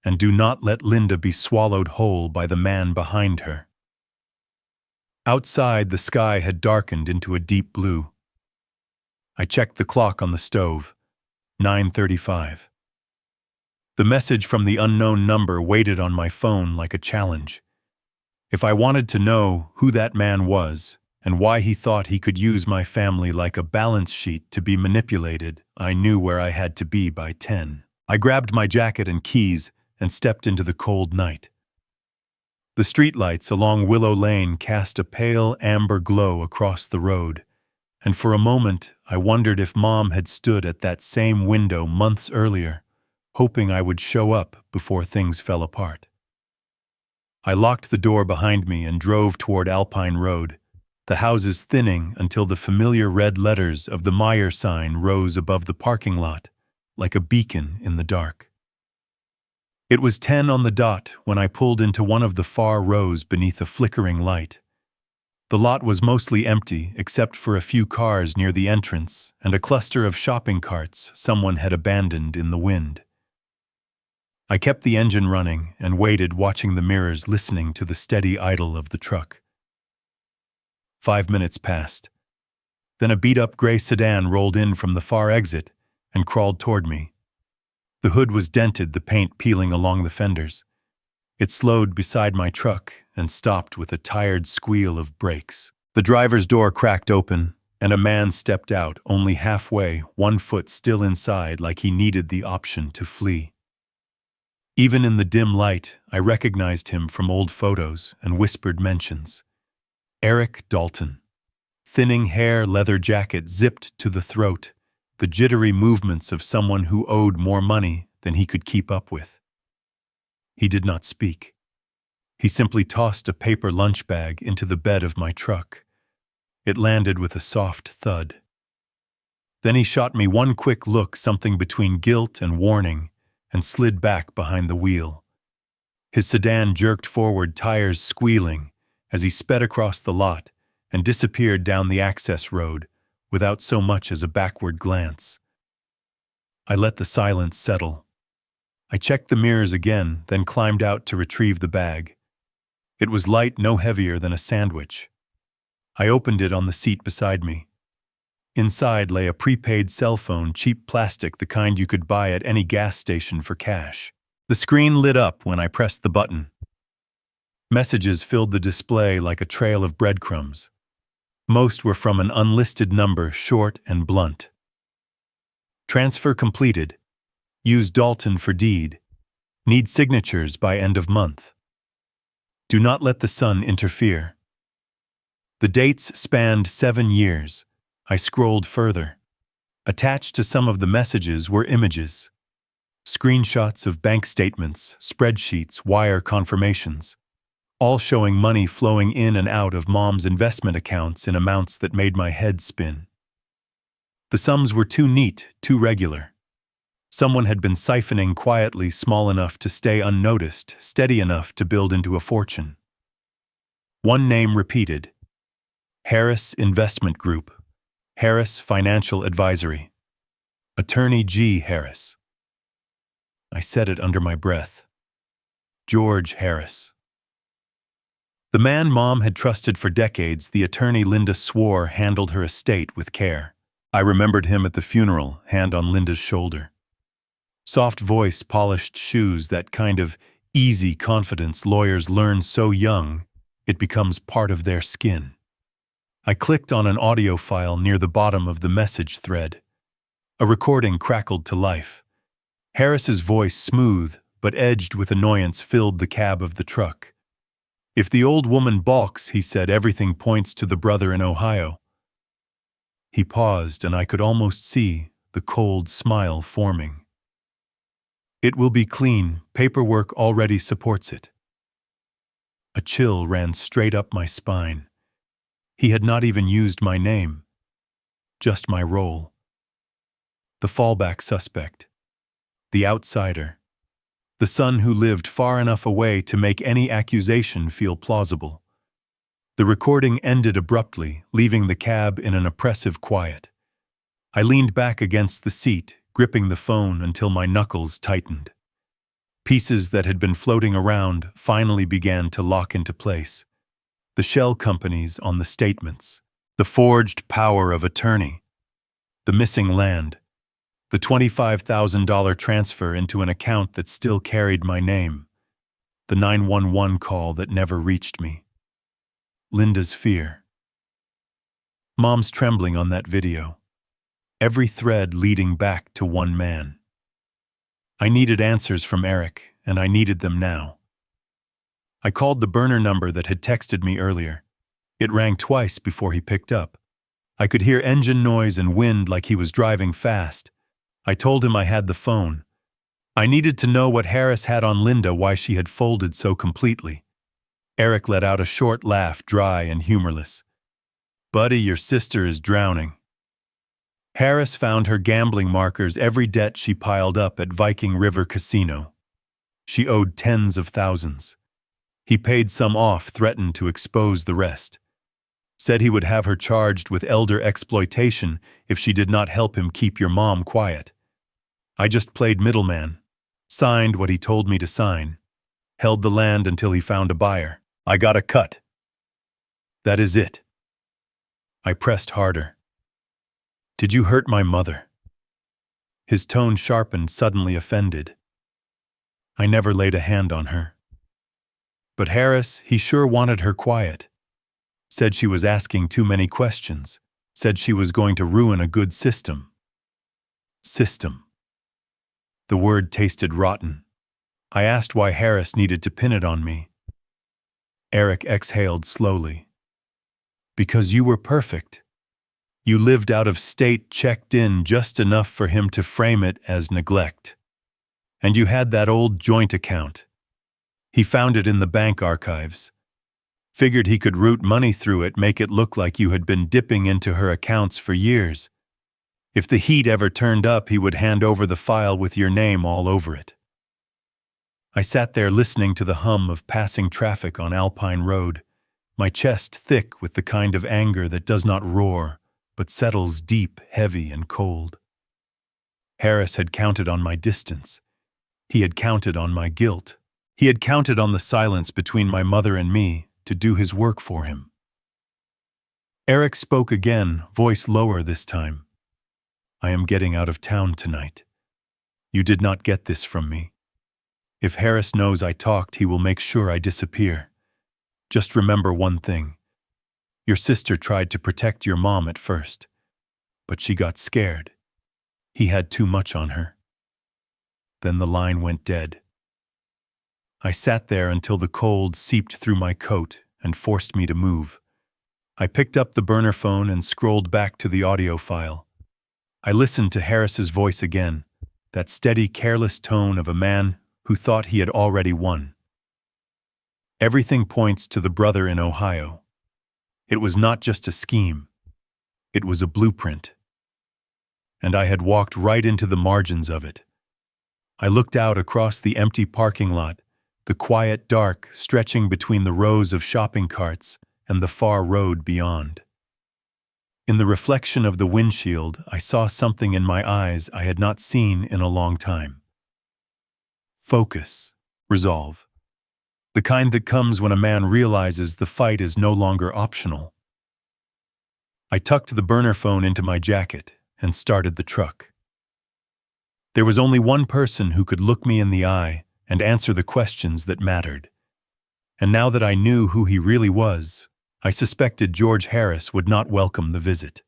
and do not let Linda be swallowed whole by the man behind her. Outside, the sky had darkened into a deep blue. I checked the clock on the stove. 9:35. The message from the unknown number waited on my phone like a challenge. If I wanted to know who that man was and why he thought he could use my family like a balance sheet to be manipulated, I knew where I had to be by 10. I grabbed my jacket and keys and stepped into the cold night. The streetlights along Willow Lane cast a pale amber glow across the road, and for a moment I wondered if Mom had stood at that same window months earlier, hoping I would show up before things fell apart. I locked the door behind me and drove toward Alpine Road, the houses thinning until the familiar red letters of the Meyer sign rose above the parking lot, like a beacon in the dark. It was 10 on the dot when I pulled into one of the far rows beneath a flickering light. The lot was mostly empty except for a few cars near the entrance and a cluster of shopping carts someone had abandoned in the wind. I kept the engine running and waited, watching the mirrors, listening to the steady idle of the truck. 5 minutes passed. Then a beat-up gray sedan rolled in from the far exit and crawled toward me. The hood was dented, the paint peeling along the fenders. It slowed beside my truck and stopped with a tired squeal of brakes. The driver's door cracked open, and a man stepped out, only halfway, one foot still inside, like he needed the option to flee. Even in the dim light, I recognized him from old photos and whispered mentions. Eric Dalton. Thinning hair, leather jacket zipped to the throat, the jittery movements of someone who owed more money than he could keep up with. He did not speak. He simply tossed a paper lunch bag into the bed of my truck. It landed with a soft thud. Then he shot me one quick look, something between guilt and warning, and slid back behind the wheel. His sedan jerked forward, tires squealing, as he sped across the lot and disappeared down the access road, without so much as a backward glance. I let the silence settle. I checked the mirrors again, then climbed out to retrieve the bag. It was light, no heavier than a sandwich. I opened it on the seat beside me. Inside lay a prepaid cell phone, cheap plastic, the kind you could buy at any gas station for cash. The screen lit up when I pressed the button. Messages filled the display like a trail of breadcrumbs. Most were from an unlisted number, short and blunt. Transfer completed. Use Dalton for deed. Need signatures by end of month. Do not let the sun interfere. The dates spanned 7 years. I scrolled further. Attached to some of the messages were images. Screenshots of bank statements, spreadsheets, wire confirmations, all showing money flowing in and out of Mom's investment accounts in amounts that made my head spin. The sums were too neat, too regular. Someone had been siphoning quietly, small enough to stay unnoticed, steady enough to build into a fortune. One name repeated: Harris Investment Group, Harris Financial Advisory, Attorney G. Harris. I said it under my breath. George Harris. The man Mom had trusted for decades, the attorney Linda swore handled her estate with care. I remembered him at the funeral, hand on Linda's shoulder. Soft voice, polished shoes, that kind of easy confidence lawyers learn so young, it becomes part of their skin. I clicked on an audio file near the bottom of the message thread. A recording crackled to life. Harris's voice, smooth but edged with annoyance, filled the cab of the truck. If the old woman balks, he said, everything points to the brother in Ohio. He paused, and I could almost see the cold smile forming. It will be clean. Paperwork already supports it. A chill ran straight up my spine. He had not even used my name, just my role. The fallback suspect. The outsider. The son who lived far enough away to make any accusation feel plausible. The recording ended abruptly, leaving the cab in an oppressive quiet. I leaned back against the seat, gripping the phone until my knuckles tightened. Pieces that had been floating around finally began to lock into place. The shell companies on the statements, the forged power of attorney, the missing land, the $25,000 transfer into an account that still carried my name, the 911 call that never reached me. Linda's fear. Mom's trembling on that video. Every thread leading back to one man. I needed answers from Eric, and I needed them now. I called the burner number that had texted me earlier. It rang twice before he picked up. I could hear engine noise and wind like he was driving fast. I told him I had the phone. I needed to know what Harris had on Linda, why she had folded so completely. Eric let out a short laugh, dry and humorless. Buddy, your sister is drowning. Harris found her gambling markers, every debt she piled up at Viking River Casino. She owed tens of thousands. He paid some off, threatened to expose the rest. Said he would have her charged with elder exploitation if she did not help him keep your mom quiet. I just played middleman, signed what he told me to sign, held the land until he found a buyer. I got a cut. That is it. I pressed harder. Did you hurt my mother? His tone sharpened, suddenly offended. I never laid a hand on her. But Harris, he sure wanted her quiet. Said she was asking too many questions. Said she was going to ruin a good system. System. The word tasted rotten. I asked why Harris needed to pin it on me. Eric exhaled slowly. Because you were perfect. You lived out of state, checked in just enough for him to frame it as neglect. And you had that old joint account. He found it in the bank archives. Figured he could route money through it, make it look like you had been dipping into her accounts for years. If the heat ever turned up, he would hand over the file with your name all over it. I sat there listening to the hum of passing traffic on Alpine Road, my chest thick with the kind of anger that does not roar, but settles deep, heavy, and cold. Harris had counted on my distance. He had counted on my guilt. He had counted on the silence between my mother and me to do his work for him. Eric spoke again, voice lower this time. I am getting out of town tonight. You did not get this from me. If Harris knows I talked, he will make sure I disappear. Just remember one thing. Your sister tried to protect your mom at first, but she got scared. He had too much on her. Then the line went dead. I sat there until the cold seeped through my coat and forced me to move. I picked up the burner phone and scrolled back to the audio file. I listened to Harris's voice again, that steady, careless tone of a man who thought he had already won. Everything points to the brother in Ohio. It was not just a scheme. It was a blueprint. And I had walked right into the margins of it. I looked out across the empty parking lot, the quiet dark stretching between the rows of shopping carts and the far road beyond. In the reflection of the windshield, I saw something in my eyes I had not seen in a long time. Focus, resolve. The kind that comes when a man realizes the fight is no longer optional. I tucked the burner phone into my jacket and started the truck. There was only one person who could look me in the eye and answer the questions that mattered. And now that I knew who he really was, I suspected George Harris would not welcome the visit.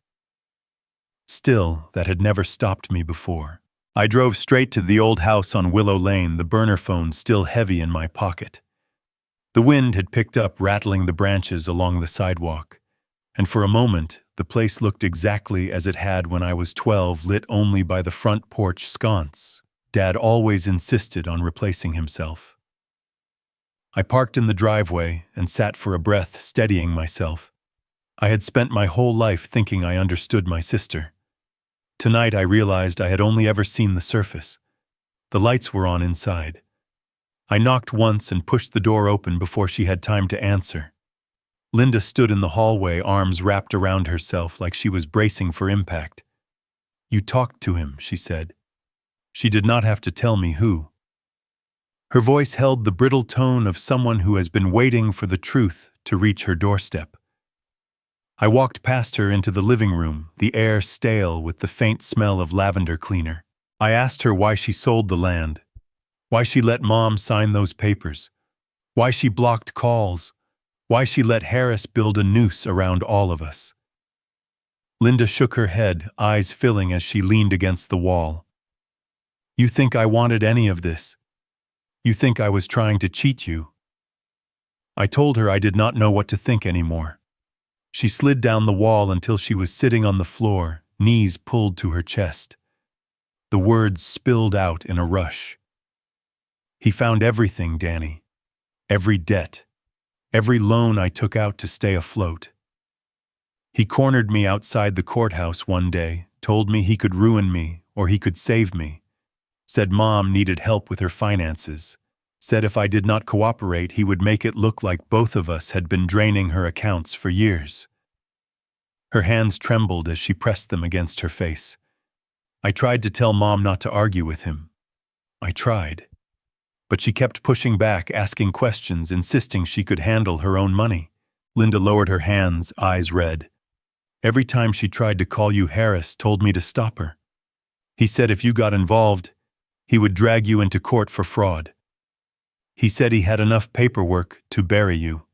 Still, that had never stopped me before. I drove straight to the old house on Willow Lane, the burner phone still heavy in my pocket. The wind had picked up, rattling the branches along the sidewalk, and for a moment the place looked exactly as it had when I was 12, lit only by the front porch sconce. Dad always insisted on replacing himself. I parked in the driveway and sat for a breath, steadying myself. I had spent my whole life thinking I understood my sister. Tonight I realized I had only ever seen the surface. The lights were on inside. I knocked once and pushed the door open before she had time to answer. Linda stood in the hallway, arms wrapped around herself like she was bracing for impact. You talked to him, she said. She did not have to tell me who. Her voice held the brittle tone of someone who has been waiting for the truth to reach her doorstep. I walked past her into the living room, the air stale with the faint smell of lavender cleaner. I asked her why she sold the land, why she let Mom sign those papers, why she blocked calls, why she let Harris build a noose around all of us. Linda shook her head, eyes filling as she leaned against the wall. You think I wanted any of this? You think I was trying to cheat you? I told her I did not know what to think anymore. She slid down the wall until she was sitting on the floor, knees pulled to her chest. The words spilled out in a rush. He found everything, Danny. Every debt. Every loan I took out to stay afloat. He cornered me outside the courthouse one day, told me he could ruin me or he could save me. Said Mom needed help with her finances. Said if I did not cooperate, he would make it look like both of us had been draining her accounts for years. Her hands trembled as she pressed them against her face. I tried to tell Mom not to argue with him. I tried. But she kept pushing back, asking questions, insisting she could handle her own money. Linda lowered her hands, eyes red. Every time she tried to call you, Harris told me to stop her. He said if you got involved, he would drag you into court for fraud. He said he had enough paperwork to bury you.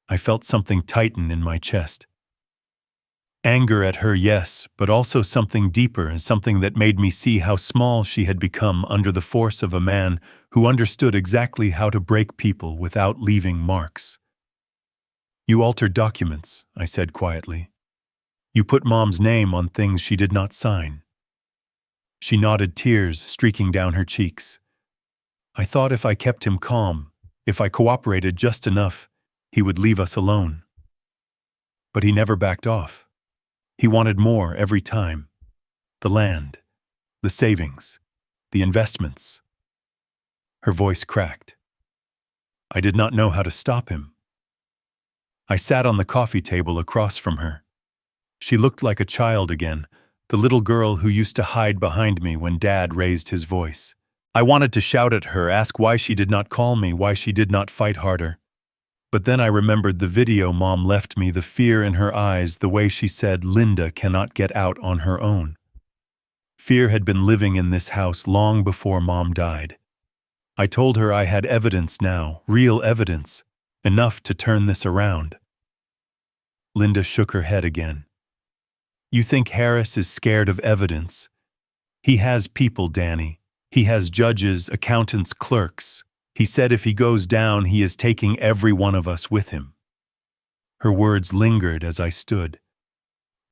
I felt something tighten in my chest. Anger at her, yes, but also something deeper and something that made me see how small she had become under the force of a man who understood exactly how to break people without leaving marks. You altered documents, I said quietly. You put Mom's name on things she did not sign. She nodded, tears streaking down her cheeks. I thought if I kept him calm, if I cooperated just enough, he would leave us alone. But he never backed off. He wanted more every time. The land, the savings, the investments. Her voice cracked. I did not know how to stop him. I sat on the coffee table across from her. She looked like a child again, the little girl who used to hide behind me when Dad raised his voice. I wanted to shout at her, ask why she did not call me, why she did not fight harder. But then I remembered the video Mom left me, the fear in her eyes, the way she said Linda cannot get out on her own. Fear had been living in this house long before Mom died. I told her I had evidence now, real evidence, enough to turn this around. Linda shook her head again. You think Harris is scared of evidence? He has people, Danny. He has judges, accountants, clerks. He said if he goes down, he is taking every one of us with him. Her words lingered as I stood.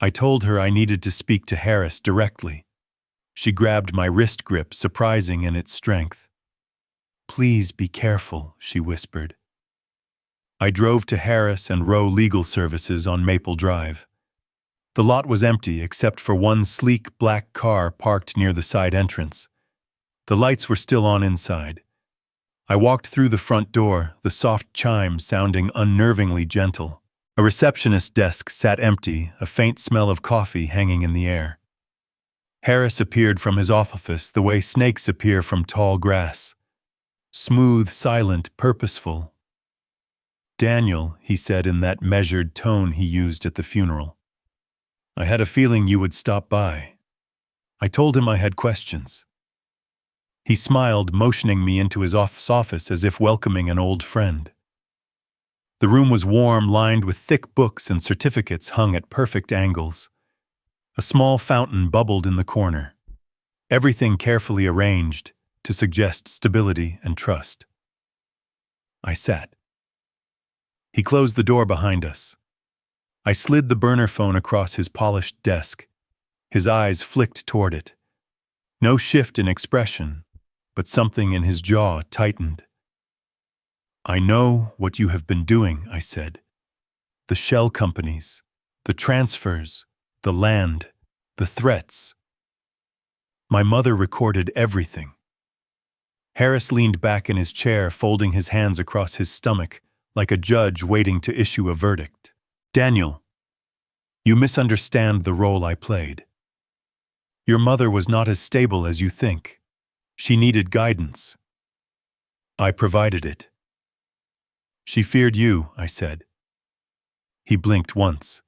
I told her I needed to speak to Harris directly. She grabbed my wrist grip, surprising in its strength. Please be careful, she whispered. I drove to Harris and Rowe Legal Services on Maple Drive. The lot was empty except for one sleek black car parked near the side entrance. The lights were still on inside. I walked through the front door, the soft chime sounding unnervingly gentle. A receptionist's desk sat empty, a faint smell of coffee hanging in the air. Harris appeared from his office the way snakes appear from tall grass. Smooth, silent, purposeful. Daniel, he said in that measured tone he used at the funeral. I had a feeling you would stop by. I told him I had questions. He smiled, motioning me into his office as if welcoming an old friend. The room was warm, lined with thick books and certificates hung at perfect angles. A small fountain bubbled in the corner. Everything carefully arranged to suggest stability and trust. I sat. He closed the door behind us. I slid the burner phone across his polished desk. His eyes flicked toward it. No shift in expression, but something in his jaw tightened. I know what you have been doing, I said. The shell companies, the transfers, the land, the threats. My mother recorded everything. Harris leaned back in his chair, folding his hands across his stomach, like a judge waiting to issue a verdict. Daniel, you misunderstand the role I played. Your mother was not as stable as you think. She needed guidance. I provided it. She feared you, I said. He blinked once.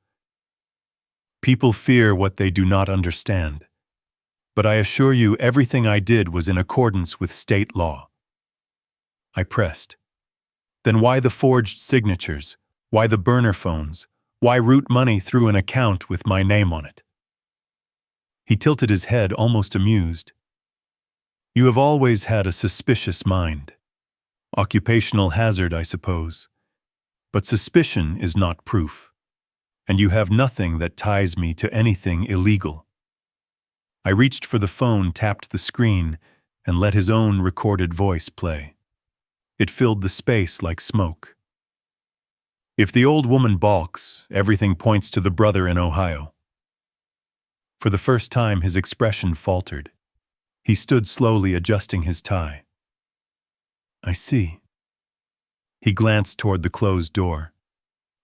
People fear what they do not understand. But I assure you everything I did was in accordance with state law. I pressed. Then why the forged signatures? Why the burner phones? Why route money through an account with my name on it? He tilted his head, almost amused. You have always had a suspicious mind. Occupational hazard, I suppose. But suspicion is not proof. And you have nothing that ties me to anything illegal. I reached for the phone, tapped the screen, and let his own recorded voice play. It filled the space like smoke. If the old woman balks, everything points to the brother in Ohio. For the first time, his expression faltered. He stood slowly, adjusting his tie. I see. He glanced toward the closed door.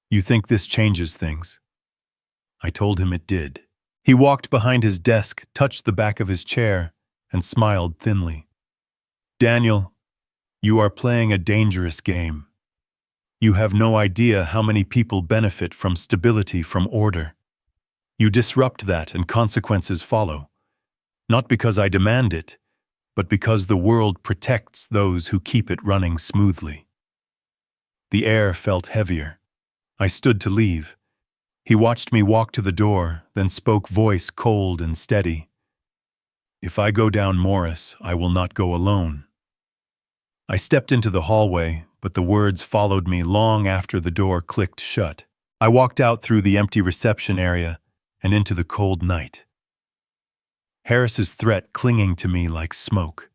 You think this changes things? I told him it did. He walked behind his desk, touched the back of his chair, and smiled thinly. Daniel, you are playing a dangerous game. You have no idea how many people benefit from stability, from order. You disrupt that and consequences follow. Not because I demand it, but because the world protects those who keep it running smoothly. The air felt heavier. I stood to leave. He watched me walk to the door, then spoke, voice cold and steady. If I go down Morris, I will not go alone. I stepped into the hallway, but the words followed me long after the door clicked shut. I walked out through the empty reception area and into the cold night. Harris's threat clinging to me like smoke.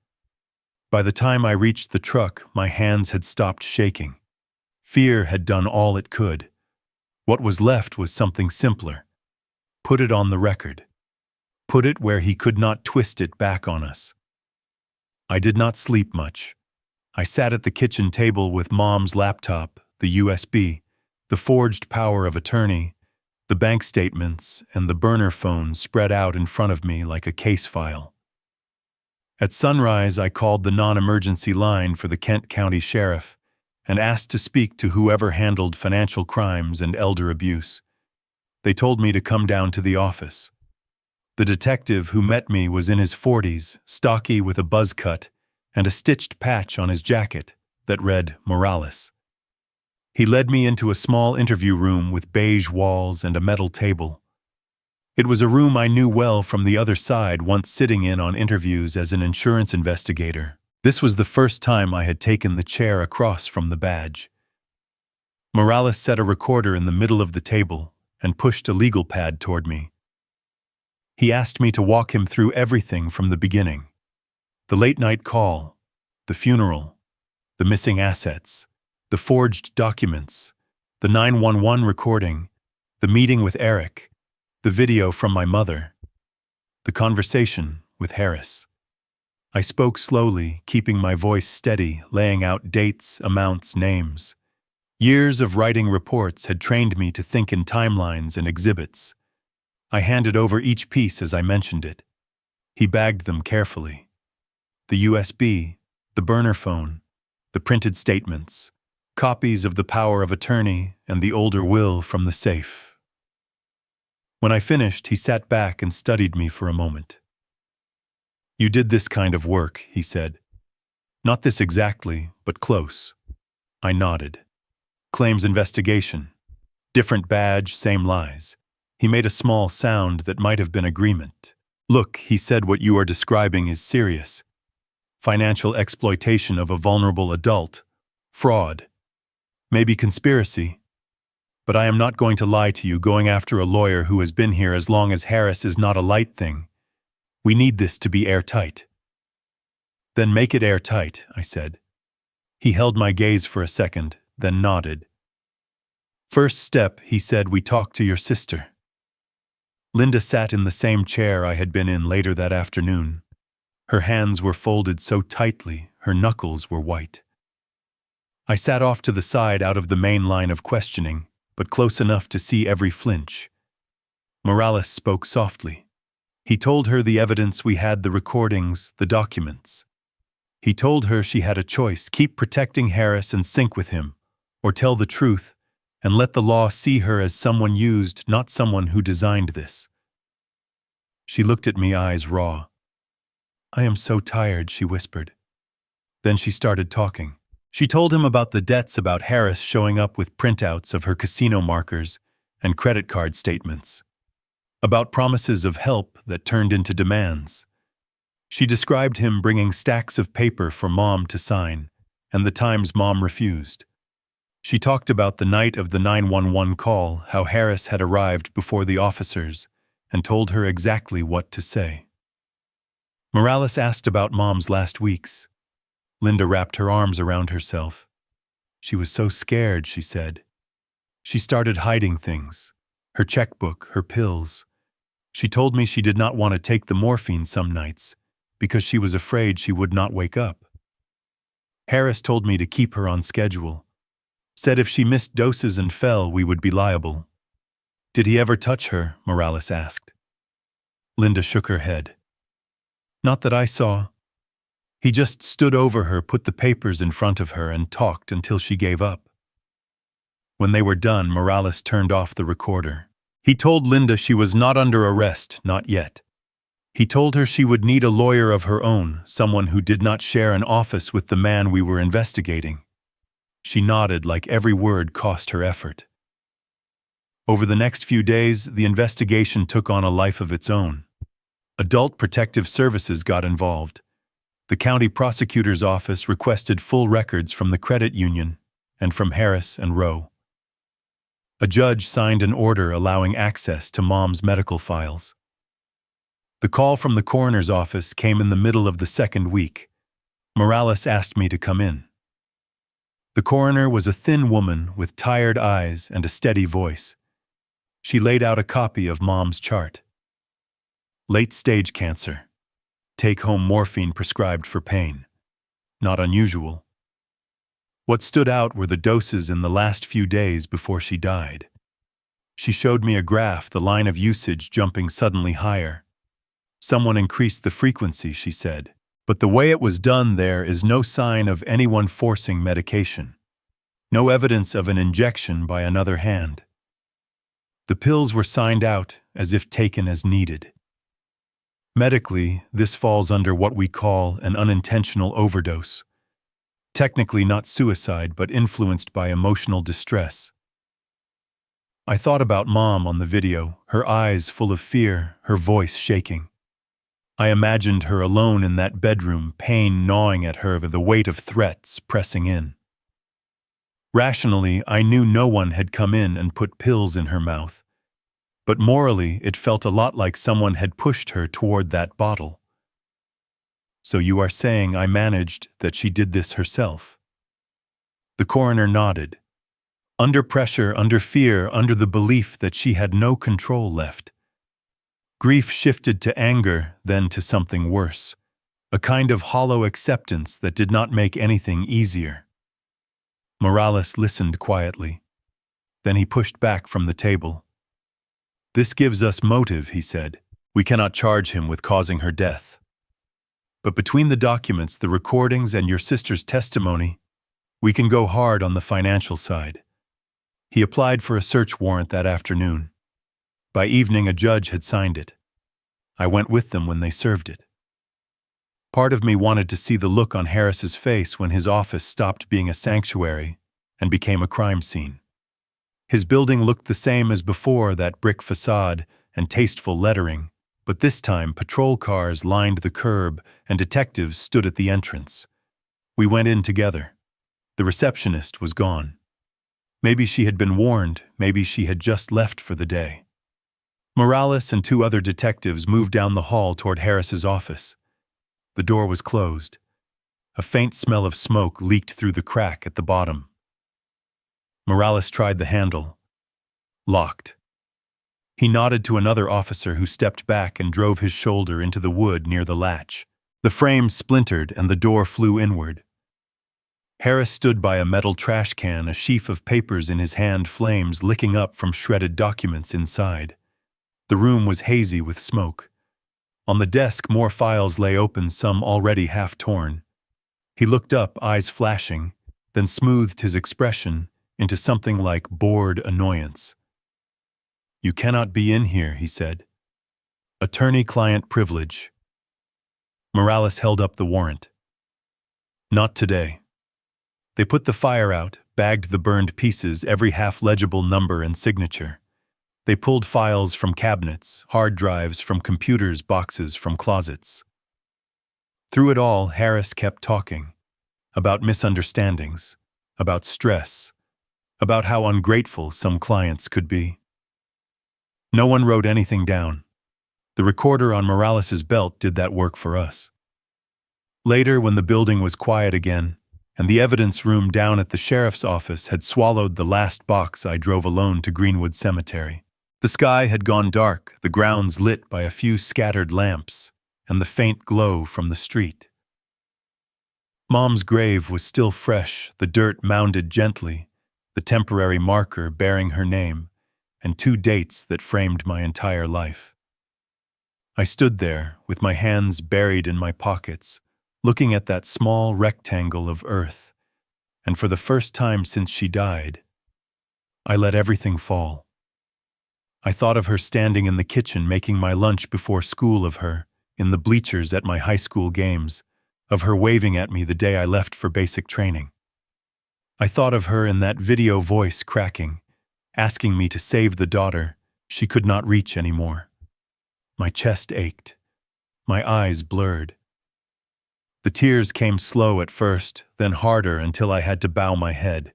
By the time I reached the truck, my hands had stopped shaking. Fear had done all it could. What was left was something simpler. Put it on the record. Put it where he could not twist it back on us. I did not sleep much. I sat at the kitchen table with Mom's laptop, the USB, the forged power of attorney, The bank statements and the burner phone spread out in front of me like a case file. At sunrise, I called the non-emergency line for the Kent County Sheriff and asked to speak to whoever handled financial crimes and elder abuse. They told me to come down to the office. The detective who met me was in his 40s, stocky with a buzz cut and a stitched patch on his jacket that read Morales. He led me into a small interview room with beige walls and a metal table. It was a room I knew well from the other side, once sitting in on interviews as an insurance investigator. This was the first time I had taken the chair across from the badge. Morales set a recorder in the middle of the table and pushed a legal pad toward me. He asked me to walk him through everything from the beginning. The late-night call, the funeral, the missing assets, the forged documents, the 911 recording, the meeting with Eric, the video from my mother, the conversation with Harris. I spoke slowly, keeping my voice steady, laying out dates, amounts, names. Years of writing reports had trained me to think in timelines and exhibits. I handed over each piece as I mentioned it. He bagged them carefully. The USB, the burner phone, the printed statements, copies of the power of attorney, and the older will from the safe. When I finished, he sat back and studied me for a moment. "You did this kind of work," he said. "Not this exactly, but close." I nodded. "Claims investigation. Different badge, same lies." He made a small sound that might have been agreement. "Look," he said, "what you are describing is serious. Financial exploitation of a vulnerable adult. Fraud. Maybe conspiracy. But I am not going to lie to you. Going after a lawyer who has been here as long as Harris is not a light thing. We need this to be airtight." "Then make it airtight," I said. He held my gaze for a second, then nodded. "First step," he said, "we talk to your sister." Linda sat in the same chair I had been in later that afternoon. Her hands were folded so tightly, her knuckles were white. I sat off to the side out of the main line of questioning, but close enough to see every flinch. Morales spoke softly. He told her the evidence we had, the recordings, the documents. He told her she had a choice: keep protecting Harris and sync with him, or tell the truth and let the law see her as someone used, not someone who designed this. She looked at me, eyes raw. "I am so tired," she whispered. Then she started talking. She told him about the debts, about Harris showing up with printouts of her casino markers and credit card statements, about promises of help that turned into demands. She described him bringing stacks of paper for Mom to sign, and the times Mom refused. She talked about the night of the 911 call, how Harris had arrived before the officers and told her exactly what to say. Morales asked about Mom's last weeks. Linda wrapped her arms around herself. She was so scared, she said. She started hiding things, her checkbook, her pills. She told me she did not want to take the morphine some nights because she was afraid she would not wake up. Harris told me to keep her on schedule. Said if she missed doses and fell, we would be liable. "Did he ever touch her?" Morales asked. Linda shook her head. "Not that I saw. He just stood over her, put the papers in front of her, and talked until she gave up." When they were done, Morales turned off the recorder. He told Linda she was not under arrest, not yet. He told her she would need a lawyer of her own, someone who did not share an office with the man we were investigating. She nodded like every word cost her effort. Over the next few days, the investigation took on a life of its own. Adult Protective Services got involved. The county prosecutor's office requested full records from the credit union and from Harris and Rowe. A judge signed an order allowing access to Mom's medical files. The call from the coroner's office came in the middle of the second week. Morales asked me to come in. The coroner was a thin woman with tired eyes and a steady voice. She laid out a copy of Mom's chart. Late-stage cancer. Take-home morphine prescribed for pain. Not unusual. What stood out were the doses in the last few days before she died. She showed me a graph, the line of usage jumping suddenly higher. Someone increased the frequency, she said. But the way it was done there is no sign of anyone forcing medication. No evidence of an injection by another hand. The pills were signed out as if taken as needed. Medically, this falls under what we call an unintentional overdose. Technically not suicide, but influenced by emotional distress. I thought about Mom on the video, her eyes full of fear, her voice shaking. I imagined her alone in that bedroom, pain gnawing at her, the weight of threats pressing in. Rationally, I knew no one had come in and put pills in her mouth. But morally, it felt a lot like someone had pushed her toward that bottle. So you are saying I managed that she did this herself? The coroner nodded. Under pressure, under fear, under the belief that she had no control left. Grief shifted to anger, then to something worse. A kind of hollow acceptance that did not make anything easier. Morales listened quietly. Then he pushed back from the table. This gives us motive, he said. We cannot charge him with causing her death. But between the documents, the recordings, and your sister's testimony, we can go hard on the financial side. He applied for a search warrant that afternoon. By evening, a judge had signed it. I went with them when they served it. Part of me wanted to see the look on Harris's face when his office stopped being a sanctuary and became a crime scene. His building looked the same as before, that brick facade and tasteful lettering, but this time patrol cars lined the curb and detectives stood at the entrance. We went in together. The receptionist was gone. Maybe she had been warned, maybe she had just left for the day. Morales and 2 other detectives moved down the hall toward Harris's office. The door was closed. A faint smell of smoke leaked through the crack at the bottom. Morales tried the handle. Locked. He nodded to another officer who stepped back and drove his shoulder into the wood near the latch. The frame splintered and the door flew inward. Harris stood by a metal trash can, a sheaf of papers in his hand, flames licking up from shredded documents inside. The room was hazy with smoke. On the desk, more files lay open, some already half torn. He looked up, eyes flashing, then smoothed his expression into something like bored annoyance. You cannot be in here, he said. Attorney-client privilege. Morales held up the warrant. Not today. They put the fire out, bagged the burned pieces, every half-legible number and signature. They pulled files from cabinets, hard drives from computers, boxes from closets. Through it all, Harris kept talking. About misunderstandings, about stress, about how ungrateful some clients could be. No one wrote anything down. The recorder on Morales's belt did that work for us. Later, when the building was quiet again, and the evidence room down at the sheriff's office had swallowed the last box, I drove alone to Greenwood Cemetery. The sky had gone dark, the grounds lit by a few scattered lamps, and the faint glow from the street. Mom's grave was still fresh, the dirt mounded gently, the temporary marker bearing her name, and 2 dates that framed my entire life. I stood there, with my hands buried in my pockets, looking at that small rectangle of earth, and for the first time since she died, I let everything fall. I thought of her standing in the kitchen making my lunch before school, of her in the bleachers at my high school games, of her waving at me the day I left for basic training. I thought of her in that video, voice cracking, asking me to save the daughter she could not reach anymore. My chest ached. My eyes blurred. The tears came slow at first, then harder until I had to bow my head.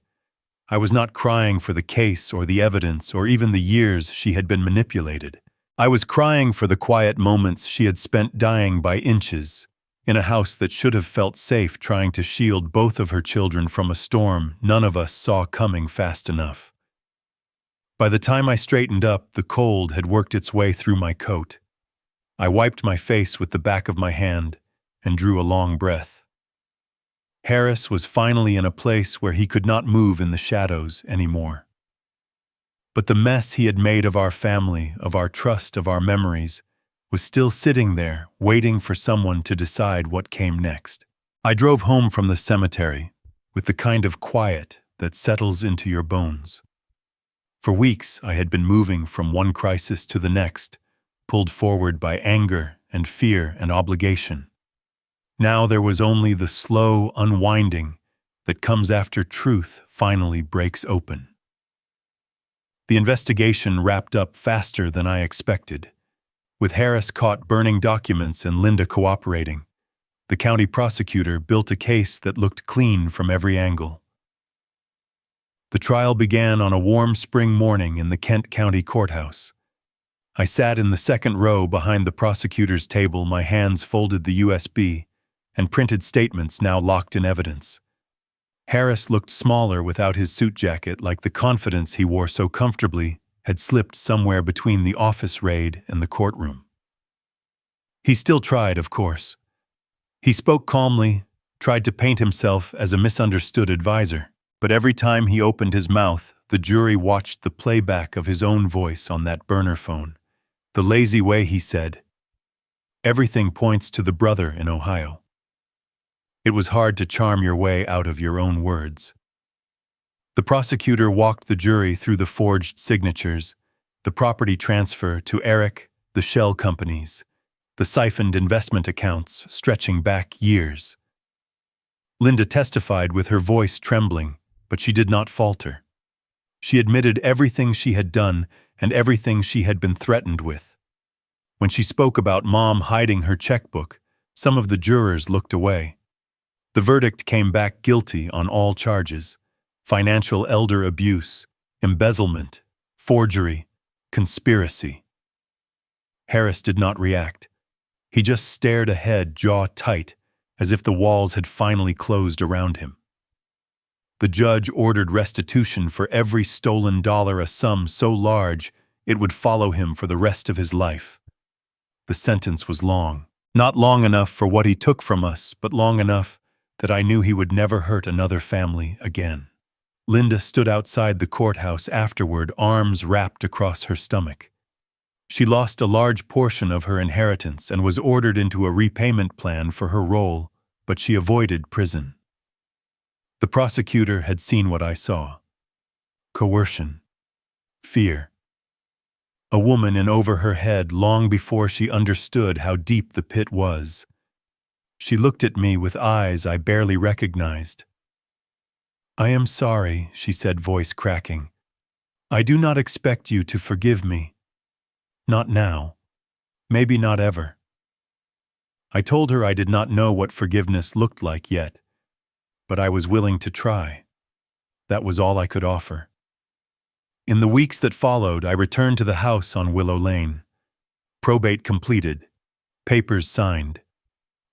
I was not crying for the case or the evidence or even the years she had been manipulated. I was crying for the quiet moments she had spent dying by inches, in a house that should have felt safe, trying to shield both of her children from a storm none of us saw coming fast enough. By the time I straightened up, the cold had worked its way through my coat. I wiped my face with the back of my hand and drew a long breath. Harris was finally in a place where he could not move in the shadows anymore. But the mess he had made of our family, of our trust, of our memories, was still sitting there, waiting for someone to decide what came next. I drove home from the cemetery with the kind of quiet that settles into your bones. For weeks, I had been moving from one crisis to the next, pulled forward by anger and fear and obligation. Now there was only the slow unwinding that comes after truth finally breaks open. The investigation wrapped up faster than I expected. With Harris caught burning documents and Linda cooperating, the county prosecutor built a case that looked clean from every angle. The trial began on a warm spring morning in the Kent County Courthouse. I sat in the second row behind the prosecutor's table, my hands folded the USB, and printed statements now locked in evidence. Harris looked smaller without his suit jacket, like the confidence he wore so comfortably had slipped somewhere between the office raid and the courtroom. He still tried, of course. He spoke calmly, tried to paint himself as a misunderstood advisor, but every time he opened his mouth, the jury watched the playback of his own voice on that burner phone. The lazy way he said, "Everything points to the brother in Ohio." It was hard to charm your way out of your own words. The prosecutor walked the jury through the forged signatures, the property transfer to Eric, the shell companies, the siphoned investment accounts stretching back years. Linda testified with her voice trembling, but she did not falter. She admitted everything she had done and everything she had been threatened with. When she spoke about Mom hiding her checkbook, some of the jurors looked away. The verdict came back guilty on all charges: financial elder abuse, embezzlement, forgery, conspiracy. Harris did not react. He just stared ahead, jaw tight, as if the walls had finally closed around him. The judge ordered restitution for every stolen dollar, a sum so large it would follow him for the rest of his life. The sentence was long. Not long enough for what he took from us, but long enough that I knew he would never hurt another family again. Linda stood outside the courthouse afterward, arms wrapped across her stomach. She lost a large portion of her inheritance and was ordered into a repayment plan for her role, but she avoided prison. The prosecutor had seen what I saw: coercion, fear. A woman in over her head long before she understood how deep the pit was. She looked at me with eyes I barely recognized. "I am sorry," she said, voice cracking. "I do not expect you to forgive me. Not now. Maybe not ever." I told her I did not know what forgiveness looked like yet, but I was willing to try. That was all I could offer. In the weeks that followed, I returned to the house on Willow Lane. Probate completed, papers signed,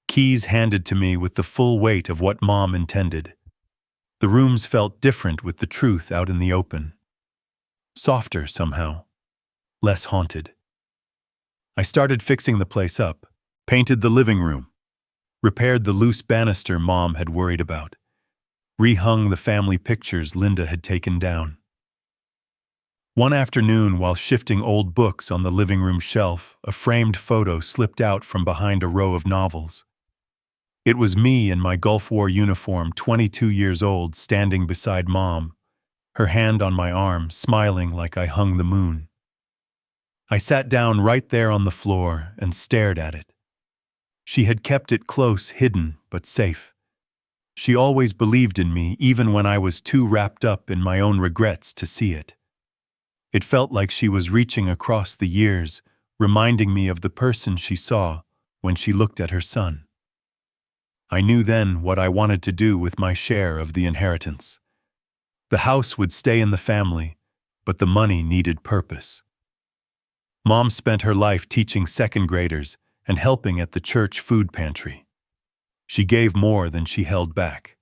keys handed to me with the full weight of what Mom intended. The rooms felt different with the truth out in the open. Softer somehow, less haunted. I started fixing the place up, painted the living room, repaired the loose banister Mom had worried about, rehung the family pictures Linda had taken down. One afternoon, while shifting old books on the living room shelf, a framed photo slipped out from behind a row of novels. It was me in my Gulf War uniform, 22 years old, standing beside Mom, her hand on my arm, smiling like I hung the moon. I sat down right there on the floor and stared at it. She had kept it close, hidden, but safe. She always believed in me, even when I was too wrapped up in my own regrets to see it. It felt like she was reaching across the years, reminding me of the person she saw when she looked at her son. I knew then what I wanted to do with my share of the inheritance. The house would stay in the family, but the money needed purpose. Mom spent her life teaching second graders and helping at the church food pantry. She gave more than she held back.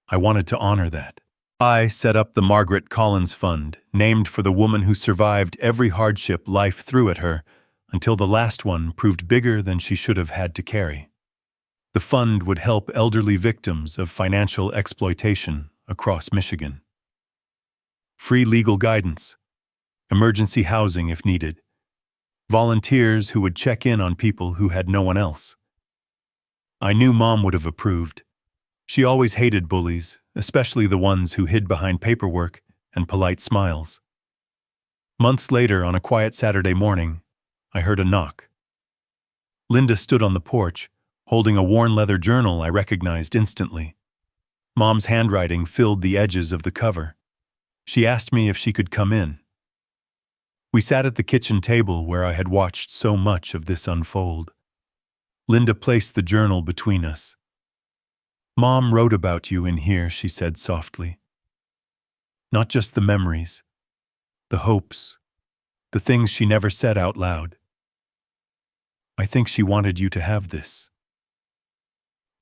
I wanted to honor that. I set up the Margaret Collins Fund, named for the woman who survived every hardship life threw at her until the last one proved bigger than she should have had to carry. The fund would help elderly victims of financial exploitation across Michigan. Free legal guidance, emergency housing if needed, volunteers who would check in on people who had no one else. I knew Mom would have approved. She always hated bullies, especially the ones who hid behind paperwork and polite smiles. Months later, on a quiet Saturday morning, I heard a knock. Linda stood on the porch, holding a worn leather journal I recognized instantly. Mom's handwriting filled the edges of the cover. She asked me if she could come in. We sat at the kitchen table where I had watched so much of this unfold. Linda placed the journal between us. "Mom wrote about you in here," she said softly. "Not just the memories, the hopes, the things she never said out loud. I think she wanted you to have this."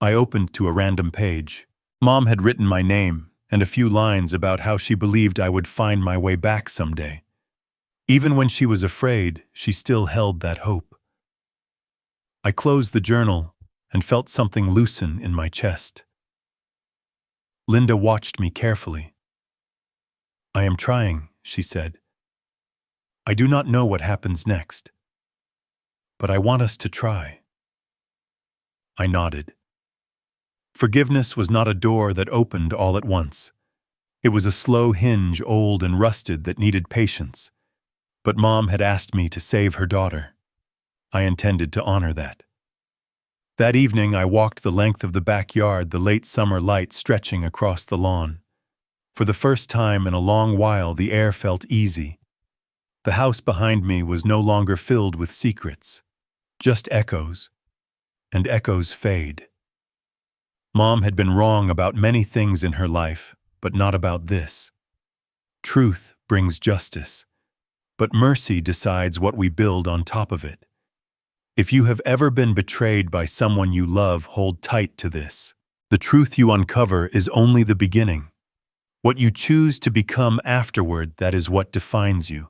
I opened to a random page. Mom had written my name and a few lines about how she believed I would find my way back someday. Even when she was afraid, she still held that hope. I closed the journal and felt something loosen in my chest. Linda watched me carefully. "I am trying," she said. "I do not know what happens next, but I want us to try." I nodded. Forgiveness was not a door that opened all at once. It was a slow hinge, old and rusted, that needed patience. But Mom had asked me to save her daughter. I intended to honor that. That evening, I walked the length of the backyard, the late summer light stretching across the lawn. For the first time in a long while, the air felt easy. The house behind me was no longer filled with secrets, just echoes, and echoes fade. Mom had been wrong about many things in her life, but not about this. Truth brings justice, but mercy decides what we build on top of it. If you have ever been betrayed by someone you love, hold tight to this. The truth you uncover is only the beginning. What you choose to become afterward, that is what defines you.